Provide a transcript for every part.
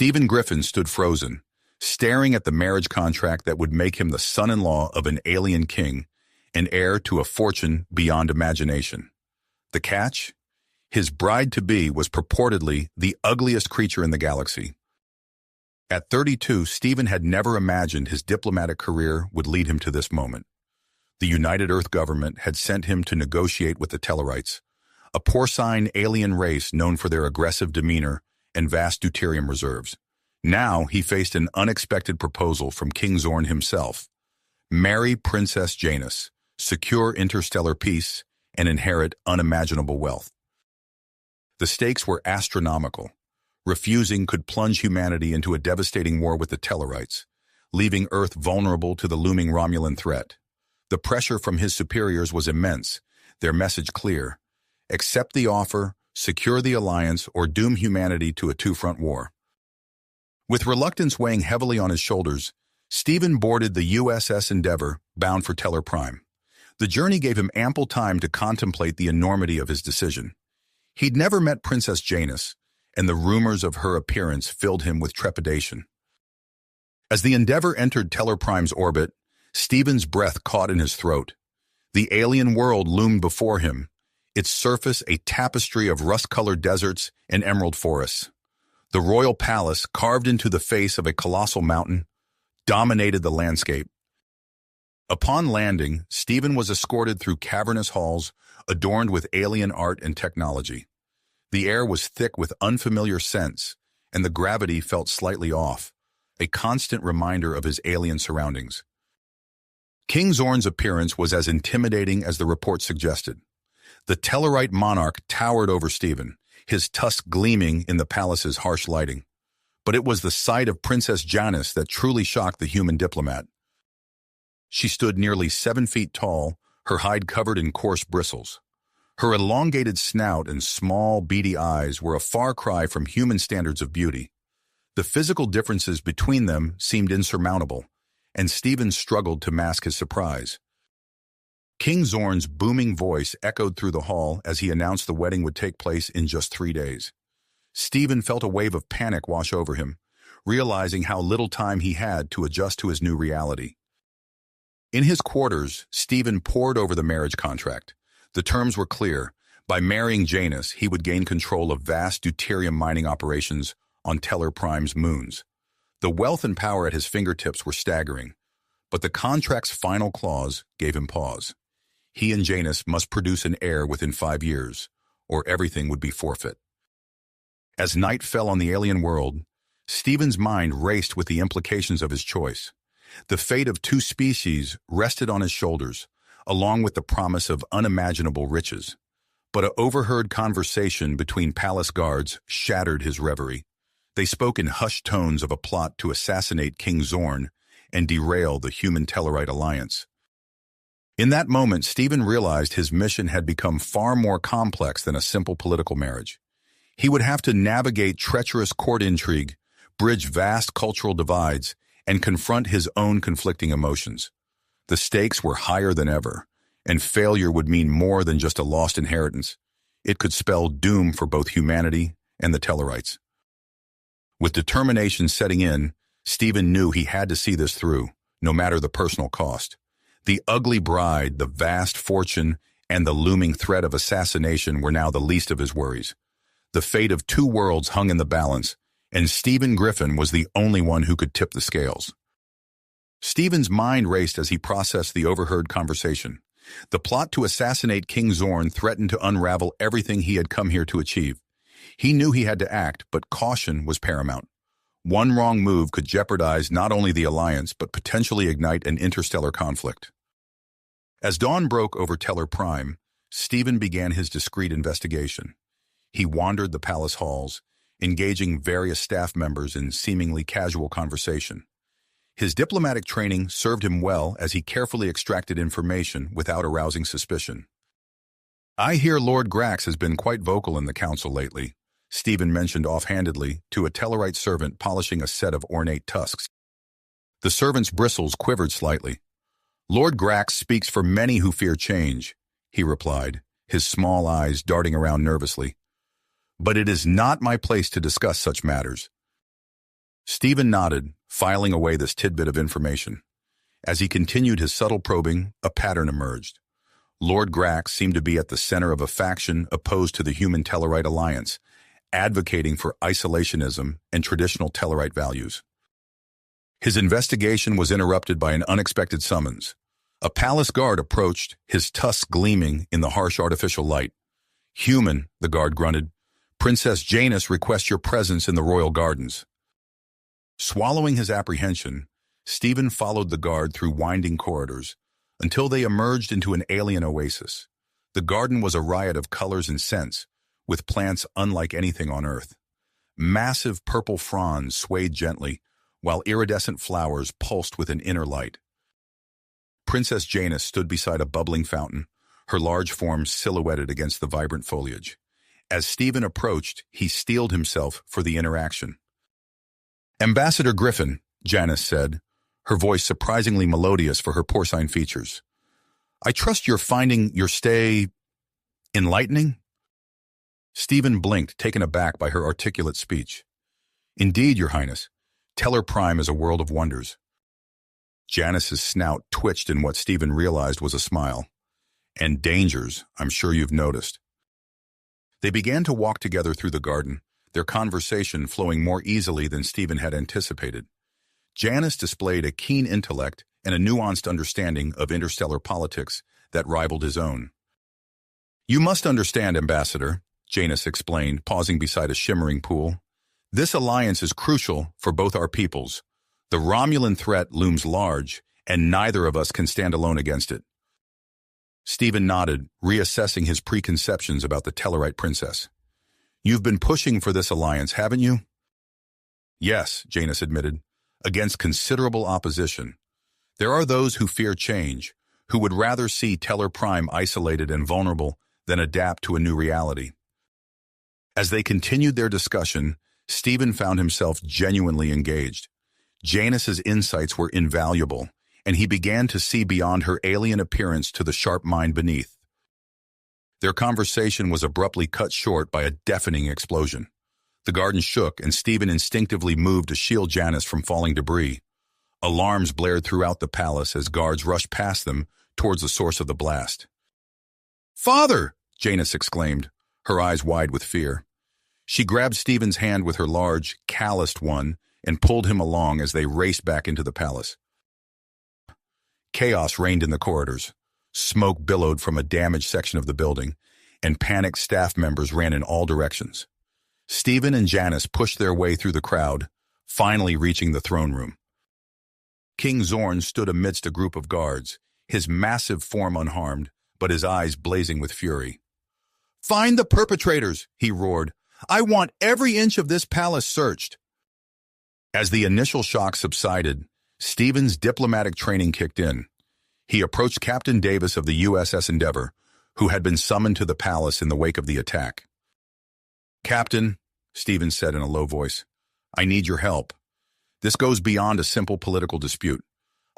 Stephen Griffin stood frozen, staring at the marriage contract that would make him the son-in-law of an alien king and heir to a fortune beyond imagination. The catch? His bride-to-be was purportedly the ugliest creature in the galaxy. At 32, Stephen had never imagined his diplomatic career would lead him to this moment. The United Earth government had sent him to negotiate with the Tellarites, a porcine alien race known for their aggressive demeanor and vast deuterium reserves. Now he faced an unexpected proposal from King Zorn himself: marry Princess Janus, secure interstellar peace, and inherit unimaginable wealth. The stakes were astronomical. Refusing could plunge humanity into a devastating war with the Tellarites, leaving Earth vulnerable to the looming Romulan threat. The pressure from his superiors was immense, their message clear: accept the offer, secure the alliance, or doom humanity to a two-front war. With reluctance weighing heavily on his shoulders, Stephen boarded the USS Endeavour, bound for Teller Prime. The journey gave him ample time to contemplate the enormity of his decision. He'd never met Princess Janus, and the rumors of her appearance filled him with trepidation. As the Endeavour entered Teller Prime's orbit, Stephen's breath caught in his throat. The alien world loomed before him, its surface a tapestry of rust-colored deserts and emerald forests. The royal palace, carved into the face of a colossal mountain, dominated the landscape. Upon landing, Stephen was escorted through cavernous halls adorned with alien art and technology. The air was thick with unfamiliar scents, and the gravity felt slightly off, a constant reminder of his alien surroundings. King Zorn's appearance was as intimidating as the report suggested. The Tellarite monarch towered over Stephen, his tusk gleaming in the palace's harsh lighting. But it was the sight of Princess Janus that truly shocked the human diplomat. She stood nearly 7 feet tall, her hide covered in coarse bristles. Her elongated snout and small, beady eyes were a far cry from human standards of beauty. The physical differences between them seemed insurmountable, and Stephen struggled to mask his surprise. King Zorn's booming voice echoed through the hall as he announced the wedding would take place in just 3 days. Stephen felt a wave of panic wash over him, realizing how little time he had to adjust to his new reality. In his quarters, Stephen pored over the marriage contract. The terms were clear. By marrying Janus, he would gain control of vast deuterium mining operations on Teller Prime's moons. The wealth and power at his fingertips were staggering, but the contract's final clause gave him pause. He and Janus must produce an heir within 5 years, or everything would be forfeit. As night fell on the alien world, Stephen's mind raced with the implications of his choice. The fate of 2 species rested on his shoulders, along with the promise of unimaginable riches. But an overheard conversation between palace guards shattered his reverie. They spoke in hushed tones of a plot to assassinate King Zorn and derail the human Tellarite alliance. In that moment, Stephen realized his mission had become far more complex than a simple political marriage. He would have to navigate treacherous court intrigue, bridge vast cultural divides, and confront his own conflicting emotions. The stakes were higher than ever, and failure would mean more than just a lost inheritance. It could spell doom for both humanity and the Tellarites. With determination setting in, Stephen knew he had to see this through, no matter the personal cost. The ugly bride, the vast fortune, and the looming threat of assassination were now the least of his worries. The fate of 2 worlds hung in the balance, and Stephen Griffin was the only one who could tip the scales. Stephen's mind raced as he processed the overheard conversation. The plot to assassinate King Zorn threatened to unravel everything he had come here to achieve. He knew he had to act, but caution was paramount. One wrong move could jeopardize not only the alliance, but potentially ignite an interstellar conflict. As dawn broke over Teller Prime, Stephen began his discreet investigation. He wandered the palace halls, engaging various staff members in seemingly casual conversation. His diplomatic training served him well as he carefully extracted information without arousing suspicion. "I hear Lord Grax has been quite vocal in the council lately," Stephen mentioned offhandedly to a Tellarite servant polishing a set of ornate tusks. The servant's bristles quivered slightly. "Lord Grax speaks for many who fear change," he replied, his small eyes darting around nervously. "But it is not my place to discuss such matters." Stephen nodded, filing away this tidbit of information. As he continued his subtle probing, a pattern emerged. Lord Grax seemed to be at the center of a faction opposed to the Human Tellarite Alliance, advocating for isolationism and traditional Tellarite values. His investigation was interrupted by an unexpected summons. A palace guard approached, his tusks gleaming in the harsh artificial light. "Human," the guard grunted. "Princess Janus requests your presence in the royal gardens." Swallowing his apprehension, Stephen followed the guard through winding corridors until they emerged into an alien oasis. The garden was a riot of colors and scents, with plants unlike anything on Earth. Massive purple fronds swayed gently, while iridescent flowers pulsed with an inner light. Princess Janus stood beside a bubbling fountain, her large form silhouetted against the vibrant foliage. As Stephen approached, he steeled himself for the interaction. "Ambassador Griffin," Janus said, her voice surprisingly melodious for her porcine features. "I trust you're finding your stay enlightening?" Stephen blinked, taken aback by her articulate speech. "Indeed, Your Highness. Tellar Prime is a world of wonders." Janus's snout twitched in what Stephen realized was a smile. "And dangers, I'm sure you've noticed." They began to walk together through the garden, their conversation flowing more easily than Stephen had anticipated. Janus displayed a keen intellect and a nuanced understanding of interstellar politics that rivaled his own. "You must understand, Ambassador," Janus explained, pausing beside a shimmering pool. "This alliance is crucial for both our peoples. The Romulan threat looms large, and neither of us can stand alone against it." Stephen nodded, reassessing his preconceptions about the Tellarite princess. "You've been pushing for this alliance, haven't you?" "Yes," Janus admitted, "against considerable opposition. There are those who fear change, who would rather see Tellar Prime isolated and vulnerable than adapt to a new reality." As they continued their discussion, Stephen found himself genuinely engaged. Janus's insights were invaluable, and he began to see beyond her alien appearance to the sharp mind beneath. Their conversation was abruptly cut short by a deafening explosion. The garden shook, and Stephen instinctively moved to shield Janus from falling debris. Alarms blared throughout the palace as guards rushed past them towards the source of the blast. "Father!" Janus exclaimed, her eyes wide with fear. She grabbed Stephen's hand with her large, calloused one and pulled him along as they raced back into the palace. Chaos reigned in the corridors. Smoke billowed from a damaged section of the building, and panicked staff members ran in all directions. Stephen and Janus pushed their way through the crowd, finally reaching the throne room. King Zorn stood amidst a group of guards, his massive form unharmed, but his eyes blazing with fury. "Find the perpetrators," he roared. "I want every inch of this palace searched." As the initial shock subsided, Stephen's diplomatic training kicked in. He approached Captain Davis of the USS Endeavour, who had been summoned to the palace in the wake of the attack. "Captain," Stephen said in a low voice, "I need your help. This goes beyond a simple political dispute.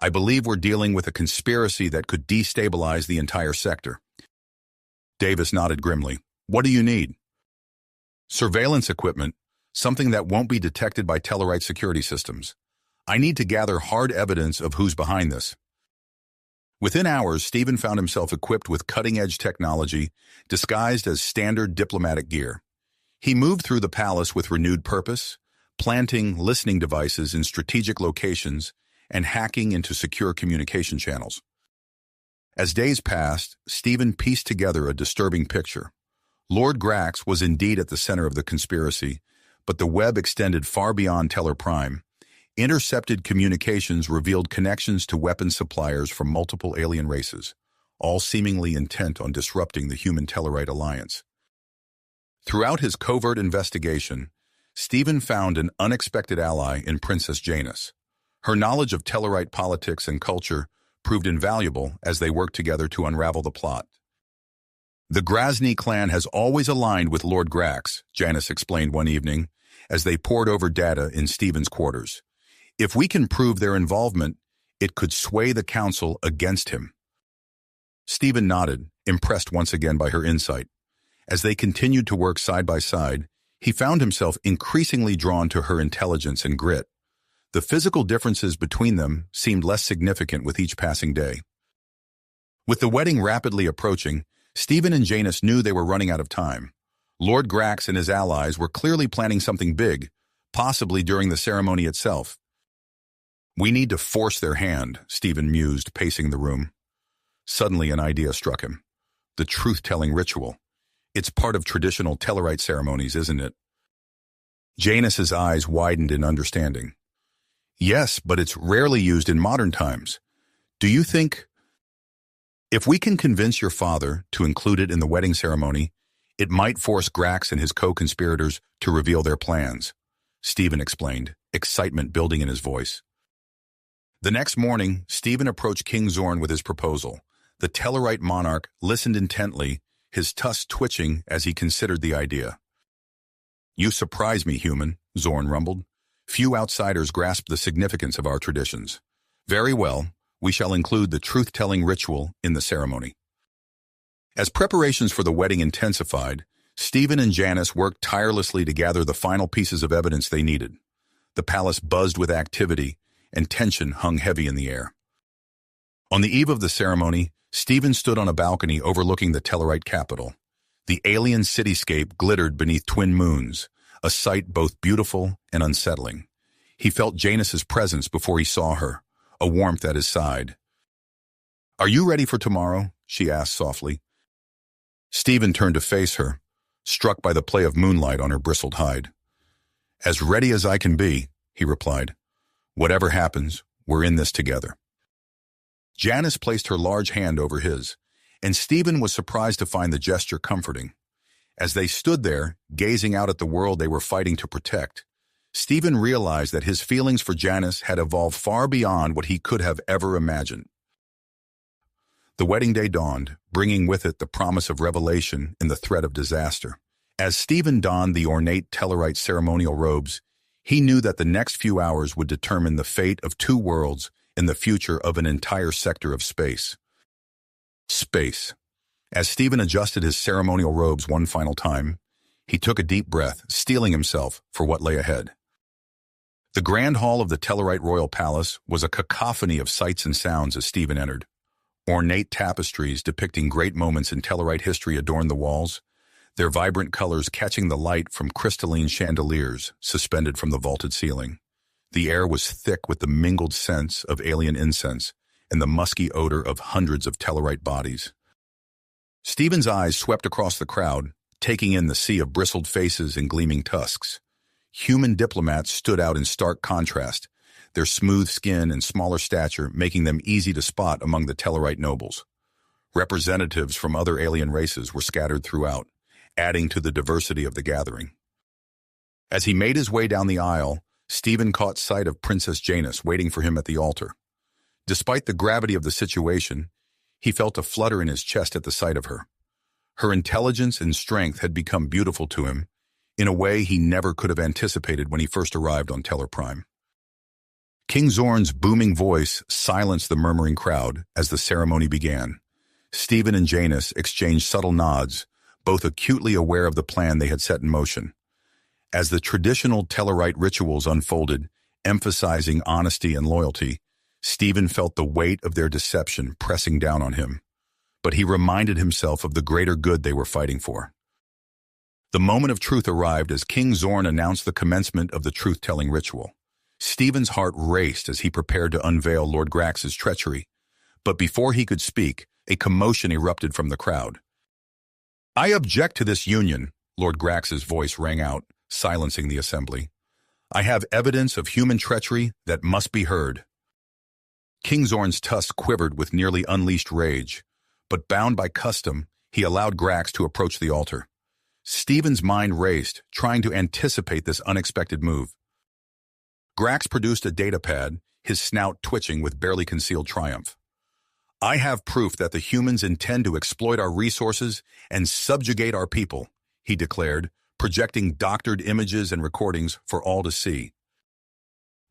I believe we're dealing with a conspiracy that could destabilize the entire sector." Davis nodded grimly. "What do you need?" "Surveillance equipment, something that won't be detected by Tellarite security systems. I need to gather hard evidence of who's behind this." Within hours, Stephen found himself equipped with cutting-edge technology, disguised as standard diplomatic gear. He moved through the palace with renewed purpose, planting listening devices in strategic locations and hacking into secure communication channels. As days passed, Stephen pieced together a disturbing picture. Lord Grax was indeed at the center of the conspiracy, but the web extended far beyond Tellar Prime. Intercepted communications revealed connections to weapons suppliers from multiple alien races, all seemingly intent on disrupting the Human Tellarite Alliance. Throughout his covert investigation, Stephen found an unexpected ally in Princess Janus. Her knowledge of Tellarite politics and culture proved invaluable as they worked together to unravel the plot. "The Grasny clan has always aligned with Lord Grax," Janus explained one evening, as they pored over data in Stephen's quarters. "If we can prove their involvement, it could sway the council against him." Stephen nodded, impressed once again by her insight. As they continued to work side by side, he found himself increasingly drawn to her intelligence and grit. The physical differences between them seemed less significant with each passing day. With the wedding rapidly approaching, Stephen and Janus knew they were running out of time. Lord Grax and his allies were clearly planning something big, possibly during the ceremony itself. "We need to force their hand," Stephen mused, pacing the room. Suddenly an idea struck him. The truth-telling ritual. It's part of traditional Tellarite ceremonies, isn't it? Janus's eyes widened in understanding. "Yes, but it's rarely used in modern times. Do you think... If we can convince your father to include it in the wedding ceremony, it might force Grax and his co-conspirators to reveal their plans," Stephen explained, excitement building in his voice. The next morning, Stephen approached King Zorn with his proposal. The Tellarite monarch listened intently, his tusks twitching as he considered the idea. "You surprise me, human," Zorn rumbled. "Few outsiders grasp the significance of our traditions. Very well, we shall include the truth-telling ritual in the ceremony." As preparations for the wedding intensified, Stephen and Janus worked tirelessly to gather the final pieces of evidence they needed. The palace buzzed with activity, and tension hung heavy in the air. On the eve of the ceremony, Stephen stood on a balcony overlooking the Tellarite capital. The alien cityscape glittered beneath twin moons, a sight both beautiful and unsettling. He felt Janus's presence before he saw her, a warmth at his side. "Are you ready for tomorrow?" she asked softly. Stephen turned to face her, struck by the play of moonlight on her bristled hide. "As ready as I can be," he replied. "Whatever happens, we're in this together." Janus placed her large hand over his, and Stephen was surprised to find the gesture comforting. As they stood there, gazing out at the world they were fighting to protect, Stephen realized that his feelings for Janus had evolved far beyond what he could have ever imagined. The wedding day dawned, bringing with it the promise of revelation and the threat of disaster. As Stephen donned the ornate Tellarite ceremonial robes, he knew that the next few hours would determine the fate of two worlds and the future of an entire sector of space. Space. As Stephen adjusted his ceremonial robes one final time, he took a deep breath, steeling himself for what lay ahead. The grand hall of the Tellarite royal palace was a cacophony of sights and sounds as Stephen entered. Ornate tapestries depicting great moments in Tellarite history adorned the walls, their vibrant colors catching the light from crystalline chandeliers suspended from the vaulted ceiling. The air was thick with the mingled scents of alien incense and the musky odor of hundreds of Tellarite bodies. Stephen's eyes swept across the crowd, taking in the sea of bristled faces and gleaming tusks. Human diplomats stood out in stark contrast, their smooth skin and smaller stature making them easy to spot among the Tellarite nobles. Representatives from other alien races were scattered throughout, adding to the diversity of the gathering. As he made his way down the aisle, Stephen caught sight of Princess Janus waiting for him at the altar. Despite the gravity of the situation, he felt a flutter in his chest at the sight of her. Her intelligence and strength had become beautiful to him, in a way he never could have anticipated when he first arrived on Tellar Prime. King Zorn's booming voice silenced the murmuring crowd as the ceremony began. Stephen and Janus exchanged subtle nods, both acutely aware of the plan they had set in motion. As the traditional Tellarite rituals unfolded, emphasizing honesty and loyalty, Stephen felt the weight of their deception pressing down on him. But he reminded himself of the greater good they were fighting for. The moment of truth arrived as King Zorn announced the commencement of the truth-telling ritual. Stephen's heart raced as he prepared to unveil Lord Grax's treachery, but before he could speak, a commotion erupted from the crowd. "I object to this union," Lord Grax's voice rang out, silencing the assembly. "I have evidence of human treachery that must be heard." King Zorn's tusks quivered with nearly unleashed rage, but bound by custom, he allowed Grax to approach the altar. Stephen's mind raced, trying to anticipate this unexpected move. Grax produced a datapad, his snout twitching with barely concealed triumph. "I have proof that the humans intend to exploit our resources and subjugate our people," he declared, projecting doctored images and recordings for all to see.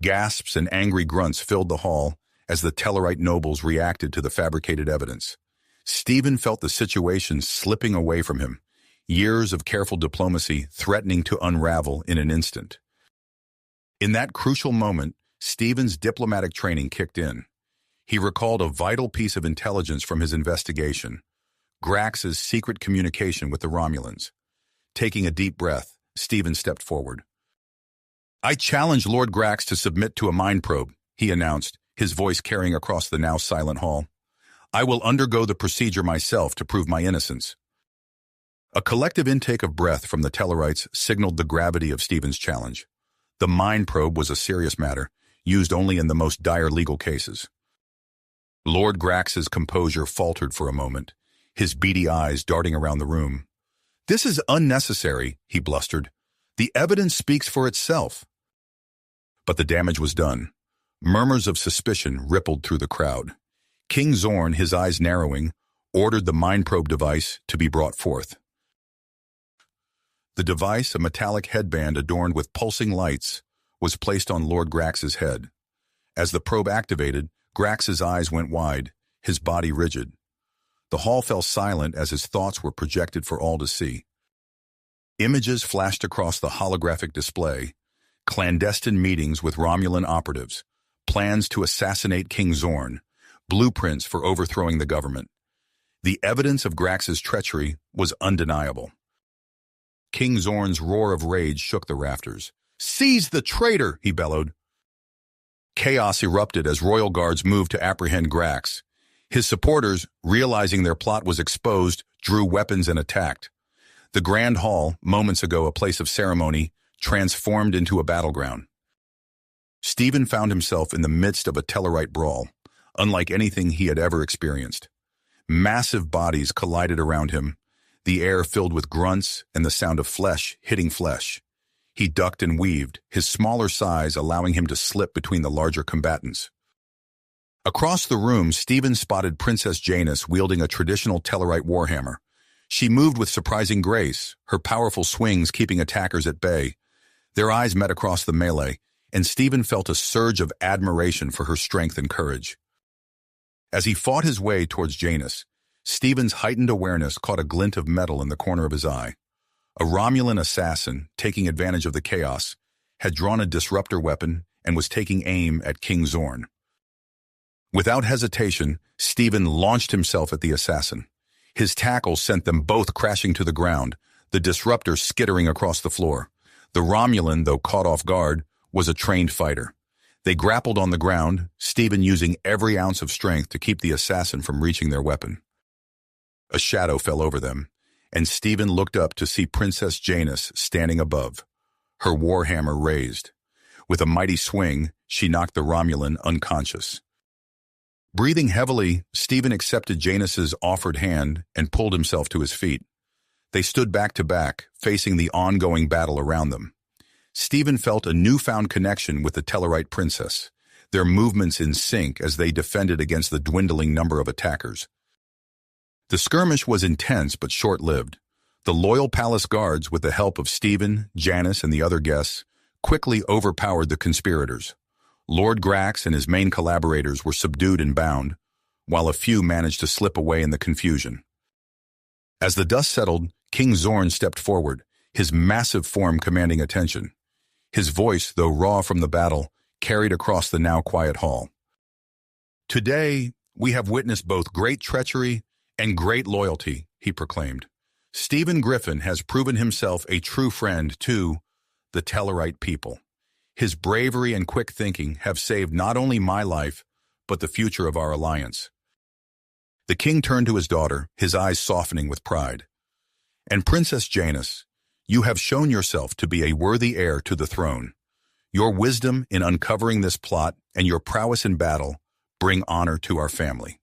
Gasps and angry grunts filled the hall as the Tellarite nobles reacted to the fabricated evidence. Stephen felt the situation slipping away from him, years of careful diplomacy threatening to unravel in an instant. In that crucial moment, Stephen's diplomatic training kicked in. He recalled a vital piece of intelligence from his investigation, Grax's secret communication with the Romulans. Taking a deep breath, Stephen stepped forward. "I challenge Lord Grax to submit to a mind probe," he announced, his voice carrying across the now silent hall. "I will undergo the procedure myself to prove my innocence." A collective intake of breath from the Tellarites signaled the gravity of Stephen's challenge. The mind probe was a serious matter, used only in the most dire legal cases. Lord Grax's composure faltered for a moment, his beady eyes darting around the room. "This is unnecessary," he blustered. "The evidence speaks for itself." But the damage was done. Murmurs of suspicion rippled through the crowd. King Zorn, his eyes narrowing, ordered the mind probe device to be brought forth. The device, a metallic headband adorned with pulsing lights, was placed on Lord Grax's head. As the probe activated, Grax's eyes went wide, his body rigid. The hall fell silent as his thoughts were projected for all to see. Images flashed across the holographic display, clandestine meetings with Romulan operatives, plans to assassinate King Zorn, blueprints for overthrowing the government. The evidence of Grax's treachery was undeniable. King Zorn's roar of rage shook the rafters. "Seize the traitor!" he bellowed. Chaos erupted as royal guards moved to apprehend Grax. His supporters, realizing their plot was exposed, drew weapons and attacked. The Grand Hall, moments ago a place of ceremony, transformed into a battleground. Stephen found himself in the midst of a Tellarite brawl, unlike anything he had ever experienced. Massive bodies collided around him, the air filled with grunts and the sound of flesh hitting flesh. He ducked and weaved, his smaller size allowing him to slip between the larger combatants. Across the room, Stephen spotted Princess Janus wielding a traditional Tellarite warhammer. She moved with surprising grace, her powerful swings keeping attackers at bay. Their eyes met across the melee, and Stephen felt a surge of admiration for her strength and courage. As he fought his way towards Janus, Stephen's heightened awareness caught a glint of metal in the corner of his eye. A Romulan assassin, taking advantage of the chaos, had drawn a disruptor weapon and was taking aim at King Zorn. Without hesitation, Stephen launched himself at the assassin. His tackle sent them both crashing to the ground, the disruptor skittering across the floor. The Romulan, though caught off guard, was a trained fighter. They grappled on the ground, Stephen using every ounce of strength to keep the assassin from reaching their weapon. A shadow fell over them, and Stephen looked up to see Princess Janus standing above, her warhammer raised. With a mighty swing, she knocked the Romulan unconscious. Breathing heavily, Stephen accepted Janus's offered hand and pulled himself to his feet. They stood back to back, facing the ongoing battle around them. Stephen felt a newfound connection with the Tellarite princess, their movements in sync as they defended against the dwindling number of attackers. The skirmish was intense but short-lived. The loyal palace guards, with the help of Stephen, Janus, and the other guests, quickly overpowered the conspirators. Lord Grax and his main collaborators were subdued and bound, while a few managed to slip away in the confusion. As the dust settled, King Zorn stepped forward, his massive form commanding attention. His voice, though raw from the battle, carried across the now quiet hall. "Today, we have witnessed both great treachery and great loyalty," he proclaimed. "Stephen Griffin has proven himself a true friend to the Tellarite people. His bravery and quick thinking have saved not only my life, but the future of our alliance." The king turned to his daughter, his eyes softening with pride. "And Princess Janus, you have shown yourself to be a worthy heir to the throne. Your wisdom in uncovering this plot and your prowess in battle bring honor to our family."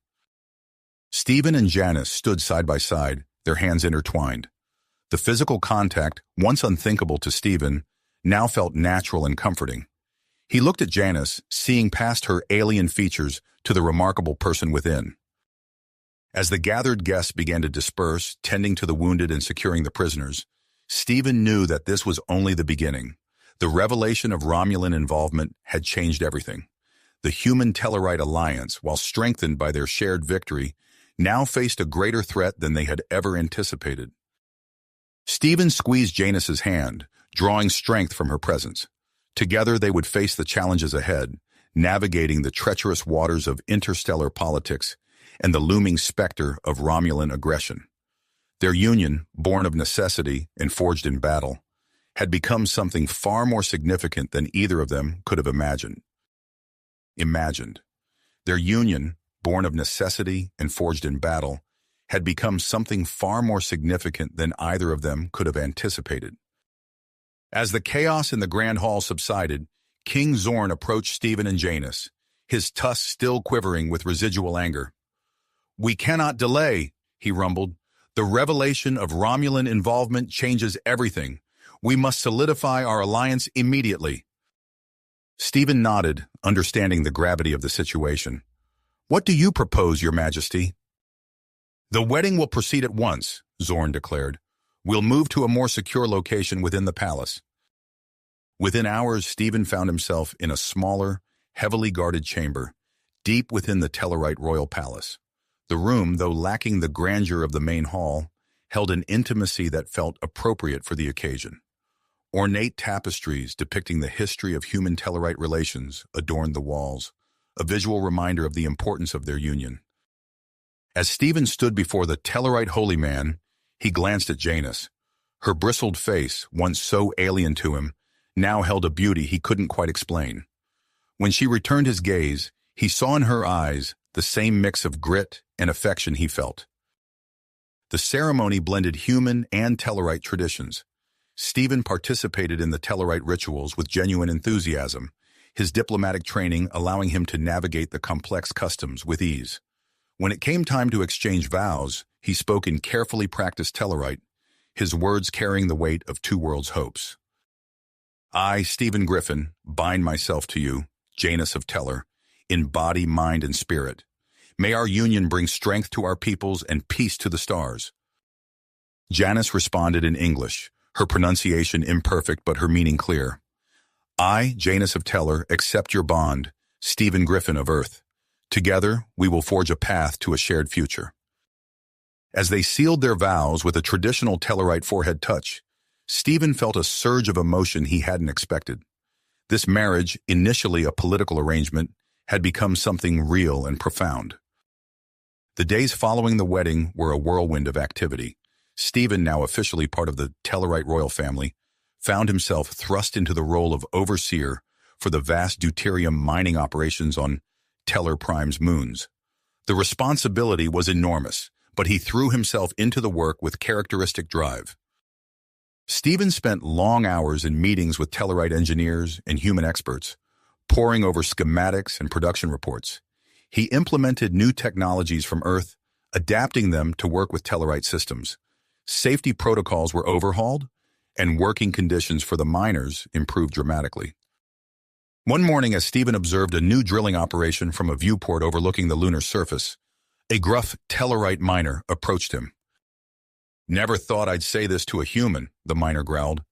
Stephen and Janus stood side by side, their hands intertwined. The physical contact, once unthinkable to Stephen, now felt natural and comforting. He looked at Janus, seeing past her alien features to the remarkable person within. As the gathered guests began to disperse, tending to the wounded and securing the prisoners, Stephen knew that this was only the beginning. The revelation of Romulan involvement had changed everything. The human-Tellarite alliance, while strengthened by their shared victory, now faced a greater threat than they had ever anticipated. Stephen squeezed Janus's hand, drawing strength from her presence. Together they would face the challenges ahead, navigating the treacherous waters of interstellar politics and the looming specter of Romulan aggression. Their union, born of necessity and forged in battle, had become something far more significant than either of them could have imagined. Their union, born of necessity and forged in battle, had become something far more significant than either of them could have anticipated. As the chaos in the Grand Hall subsided, King Zorn approached Stephen and Janus, his tusks still quivering with residual anger. "We cannot delay," he rumbled. "The revelation of Romulan involvement changes everything. We must solidify our alliance immediately." Stephen nodded, understanding the gravity of the situation. "What do you propose, Your Majesty?" "The wedding will proceed at once," Zorn declared. "We'll move to a more secure location within the palace." Within hours, Stephen found himself in a smaller, heavily guarded chamber, deep within the Tellarite royal palace. The room, though lacking the grandeur of the main hall, held an intimacy that felt appropriate for the occasion. Ornate tapestries depicting the history of human Tellarite relations adorned the walls, a visual reminder of the importance of their union. As Stephen stood before the Tellarite holy man, he glanced at Janus. Her bristled face, once so alien to him, now held a beauty he couldn't quite explain. When she returned his gaze, he saw in her eyes the same mix of grit and affection he felt. The ceremony blended human and Tellarite traditions. Stephen participated in the Tellarite rituals with genuine enthusiasm, his diplomatic training allowing him to navigate the complex customs with ease. When it came time to exchange vows, he spoke in carefully practiced Tellarite, his words carrying the weight of two worlds' hopes. "I, Stephen Griffin, bind myself to you, Janus of Tellar, in body, mind, and spirit. May our union bring strength to our peoples and peace to the stars." Janus responded in English, her pronunciation imperfect but her meaning clear. "I, Janus of Tellar, accept your bond, Stephen Griffin of Earth. Together, we will forge a path to a shared future." As they sealed their vows with a traditional Tellarite forehead touch, Stephen felt a surge of emotion he hadn't expected. This marriage, initially a political arrangement, had become something real and profound. The days following the wedding were a whirlwind of activity. Stephen, now officially part of the Tellarite royal family, found himself thrust into the role of overseer for the vast deuterium mining operations on Tellar Prime's moons. The responsibility was enormous, but he threw himself into the work with characteristic drive. Stephen spent long hours in meetings with Tellarite engineers and human experts, poring over schematics and production reports. He implemented new technologies from Earth, adapting them to work with Tellarite systems. Safety protocols were overhauled, and working conditions for the miners improved dramatically. One morning, as Stephen observed a new drilling operation from a viewport overlooking the lunar surface, a gruff Tellarite miner approached him. "Never thought I'd say this to a human," the miner growled,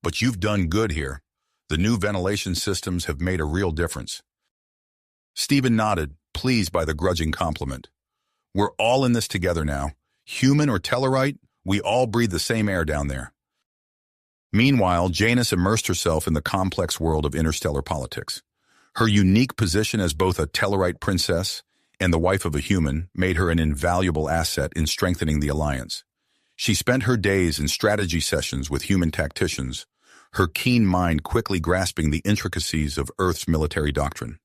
"but you've done good here. The new ventilation systems have made a real difference." Stephen nodded, pleased by the grudging compliment. "We're all in this together now. Human or Tellarite, we all breathe the same air down there." Meanwhile, Janus immersed herself in the complex world of interstellar politics. Her unique position as both a Tellarite princess and the wife of a human made her an invaluable asset in strengthening the alliance. She spent her days in strategy sessions with human tacticians, her keen mind quickly grasping the intricacies of Earth's military doctrine.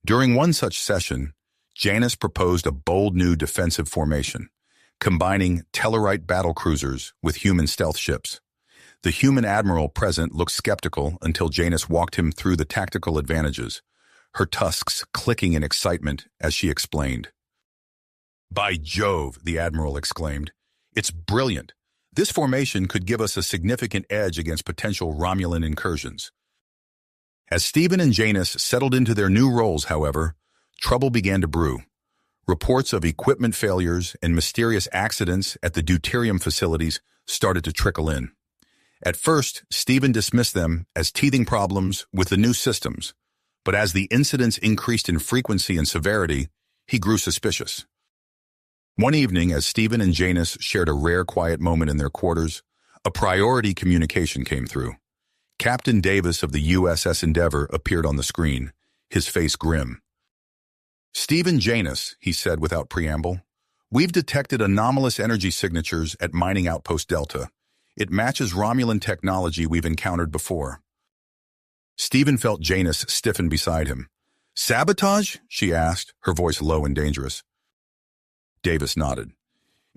During one such session, Janus proposed a bold new defensive formation, combining Tellarite battlecruisers with human stealth ships. The human admiral present looked skeptical until Janus walked him through the tactical advantages, her tusks clicking in excitement as she explained. "By Jove," the admiral exclaimed, "it's brilliant. This formation could give us a significant edge against potential Romulan incursions." As Stephen and Janus settled into their new roles, however, trouble began to brew. Reports of equipment failures and mysterious accidents at the deuterium facilities started to trickle in. At first, Stephen dismissed them as teething problems with the new systems, but as the incidents increased in frequency and severity, he grew suspicious. One evening, as Stephen and Janus shared a rare quiet moment in their quarters, a priority communication came through. Captain Davis of the USS Endeavour appeared on the screen, his face grim. "Stephen Janus," he said without preamble, "we've detected anomalous energy signatures at Mining Outpost Delta. It matches Romulan technology we've encountered before." Stephen felt Janus stiffen beside him. "Sabotage?" she asked, her voice low and dangerous. Davis nodded.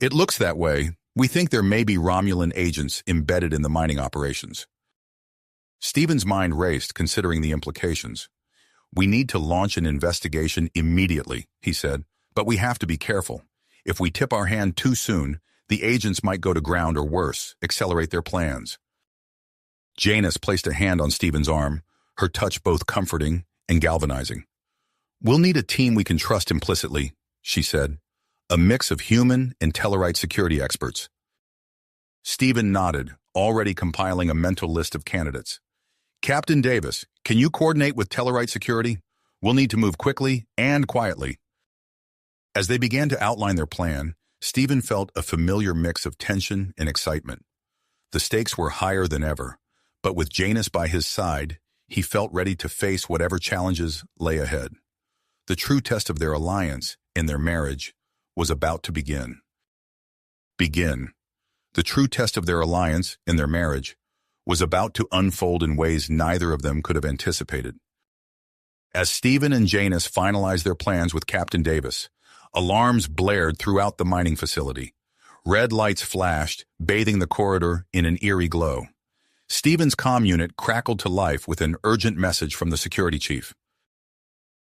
"It looks that way. We think there may be Romulan agents embedded in the mining operations." Stephen's mind raced, considering the implications. "We need to launch an investigation immediately," he said, "but we have to be careful. If we tip our hand too soon, the agents might go to ground or worse, accelerate their plans." Janus placed a hand on Stephen's arm, her touch both comforting and galvanizing. "We'll need a team we can trust implicitly," she said. "A mix of human and Tellarite security experts." Stephen nodded, already compiling a mental list of candidates. "Captain Davis, can you coordinate with Tellarite security? We'll need to move quickly and quietly." As they began to outline their plan, Stephen felt a familiar mix of tension and excitement. The stakes were higher than ever, but with Janus by his side, he felt ready to face whatever challenges lay ahead. The true test of their alliance and their marriage was about to begin. The true test of their alliance and their marriage was about to unfold in ways neither of them could have anticipated. As Stephen and Janus finalized their plans with Captain Davis, alarms blared throughout the mining facility. Red lights flashed, bathing the corridor in an eerie glow. Stephen's comm unit crackled to life with an urgent message from the security chief.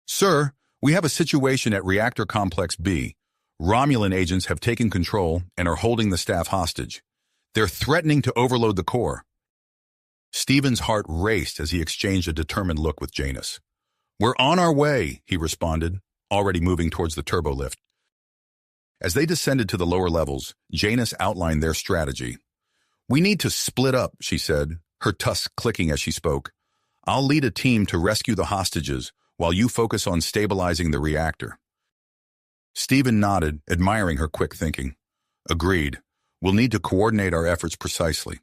"Sir, we have a situation at Reactor Complex B. Romulan agents have taken control and are holding the staff hostage. They're threatening to overload the core." Stephen's heart raced as he exchanged a determined look with Janus. "We're on our way," he responded, already moving towards the turbo lift. As they descended to the lower levels, Janus outlined their strategy. "We need to split up," she said, her tusks clicking as she spoke. "I'll lead a team to rescue the hostages while you focus on stabilizing the reactor." Stephen nodded, admiring her quick thinking. "Agreed. We'll need to coordinate our efforts precisely."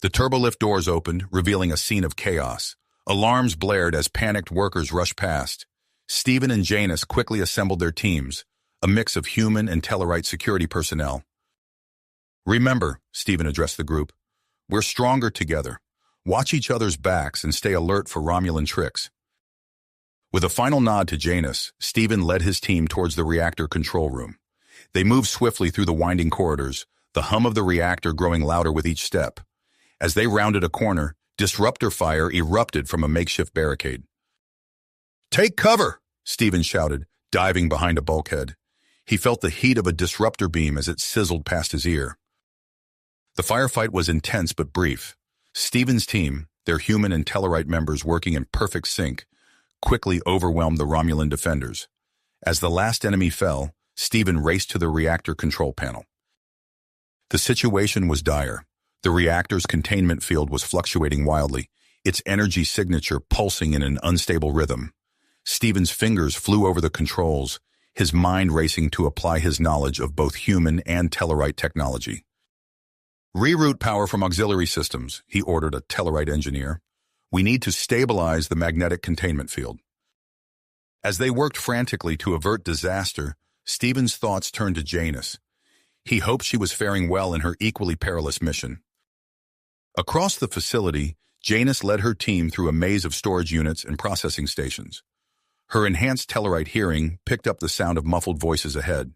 The turbolift doors opened, revealing a scene of chaos. Alarms blared as panicked workers rushed past. Stephen and Janus quickly assembled their teams, a mix of human and Tellarite security personnel. "Remember," Stephen addressed the group, "we're stronger together. Watch each other's backs and stay alert for Romulan tricks." With a final nod to Janus, Stephen led his team towards the reactor control room. They moved swiftly through the winding corridors, the hum of the reactor growing louder with each step. As they rounded a corner, disruptor fire erupted from a makeshift barricade. "Take cover!" Stephen shouted, diving behind a bulkhead. He felt the heat of a disruptor beam as it sizzled past his ear. The firefight was intense but brief. Stephen's team, their human and Tellarite members working in perfect sync, quickly overwhelmed the Romulan defenders. As the last enemy fell, Stephen raced to the reactor control panel. The situation was dire. The reactor's containment field was fluctuating wildly, its energy signature pulsing in an unstable rhythm. Stephen's fingers flew over the controls, his mind racing to apply his knowledge of both human and Tellarite technology. "Reroute power from auxiliary systems," he ordered a Tellarite engineer. "We need to stabilize the magnetic containment field." As they worked frantically to avert disaster, Stephen's thoughts turned to Janus. He hoped she was faring well in her equally perilous mission. Across the facility, Janus led her team through a maze of storage units and processing stations. Her enhanced Tellarite hearing picked up the sound of muffled voices ahead.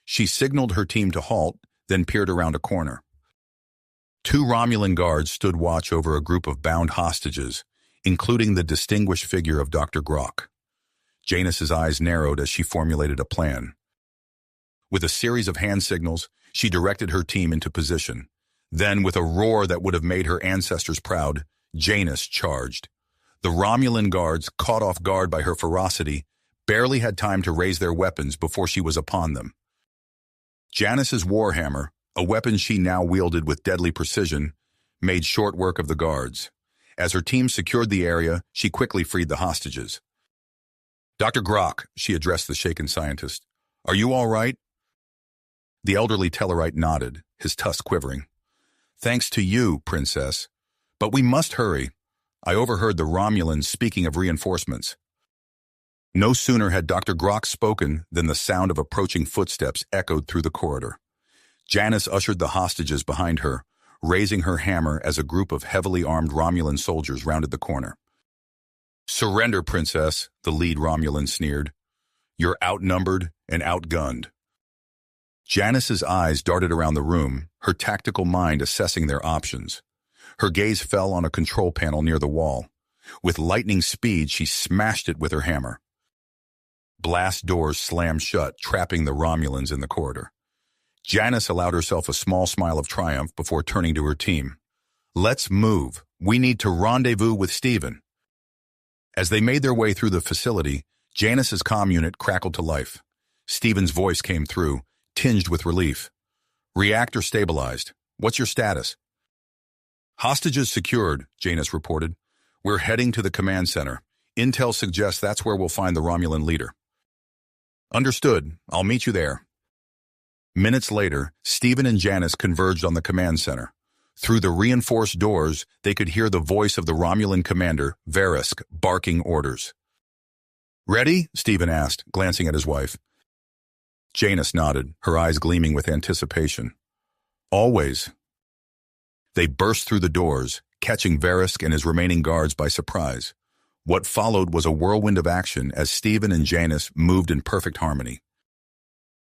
She signaled her team to halt, then peered around a corner. Two Romulan guards stood watch over a group of bound hostages, including the distinguished figure of Dr. Grok. Janus's eyes narrowed as she formulated a plan. With a series of hand signals, she directed her team into position. Then, with a roar that would have made her ancestors proud, Janus charged. The Romulan guards, caught off guard by her ferocity, barely had time to raise their weapons before she was upon them. Janus's warhammer, a weapon she now wielded with deadly precision, made short work of the guards. As her team secured the area, she quickly freed the hostages. "Dr. Grok," she addressed the shaken scientist, "are you all right?" The elderly Tellarite nodded, his tusks quivering. "Thanks to you, Princess. But we must hurry. I overheard the Romulans speaking of reinforcements. No sooner had Dr. Grok spoken than the sound of approaching footsteps echoed through the corridor. Janice ushered the hostages behind her, raising her hammer as a group of heavily armed Romulan soldiers rounded the corner. "Surrender, Princess," the lead Romulan sneered. "You're outnumbered and outgunned." Janice's eyes darted around the room, her tactical mind assessing their options. Her gaze fell on a control panel near the wall. With lightning speed, she smashed it with her hammer. Blast doors slammed shut, trapping the Romulans in the corridor. Janice allowed herself a small smile of triumph before turning to her team. "Let's move. We need to rendezvous with Stephen." As they made their way through the facility, Janice's comm unit crackled to life. Stephen's voice came through, tinged with relief. "Reactor stabilized. What's your status?" "Hostages secured," Janice reported. "We're heading to the command center. Intel suggests that's where we'll find the Romulan leader." "Understood. I'll meet you there." Minutes later, Stephen and Janice converged on the command center. Through the reinforced doors, they could hear the voice of the Romulan commander, Verisk, barking orders. "Ready?" Stephen asked, glancing at his wife. Janice nodded, her eyes gleaming with anticipation. "Always." They burst through the doors, catching Verisk and his remaining guards by surprise. What followed was a whirlwind of action as Stephen and Janice moved in perfect harmony.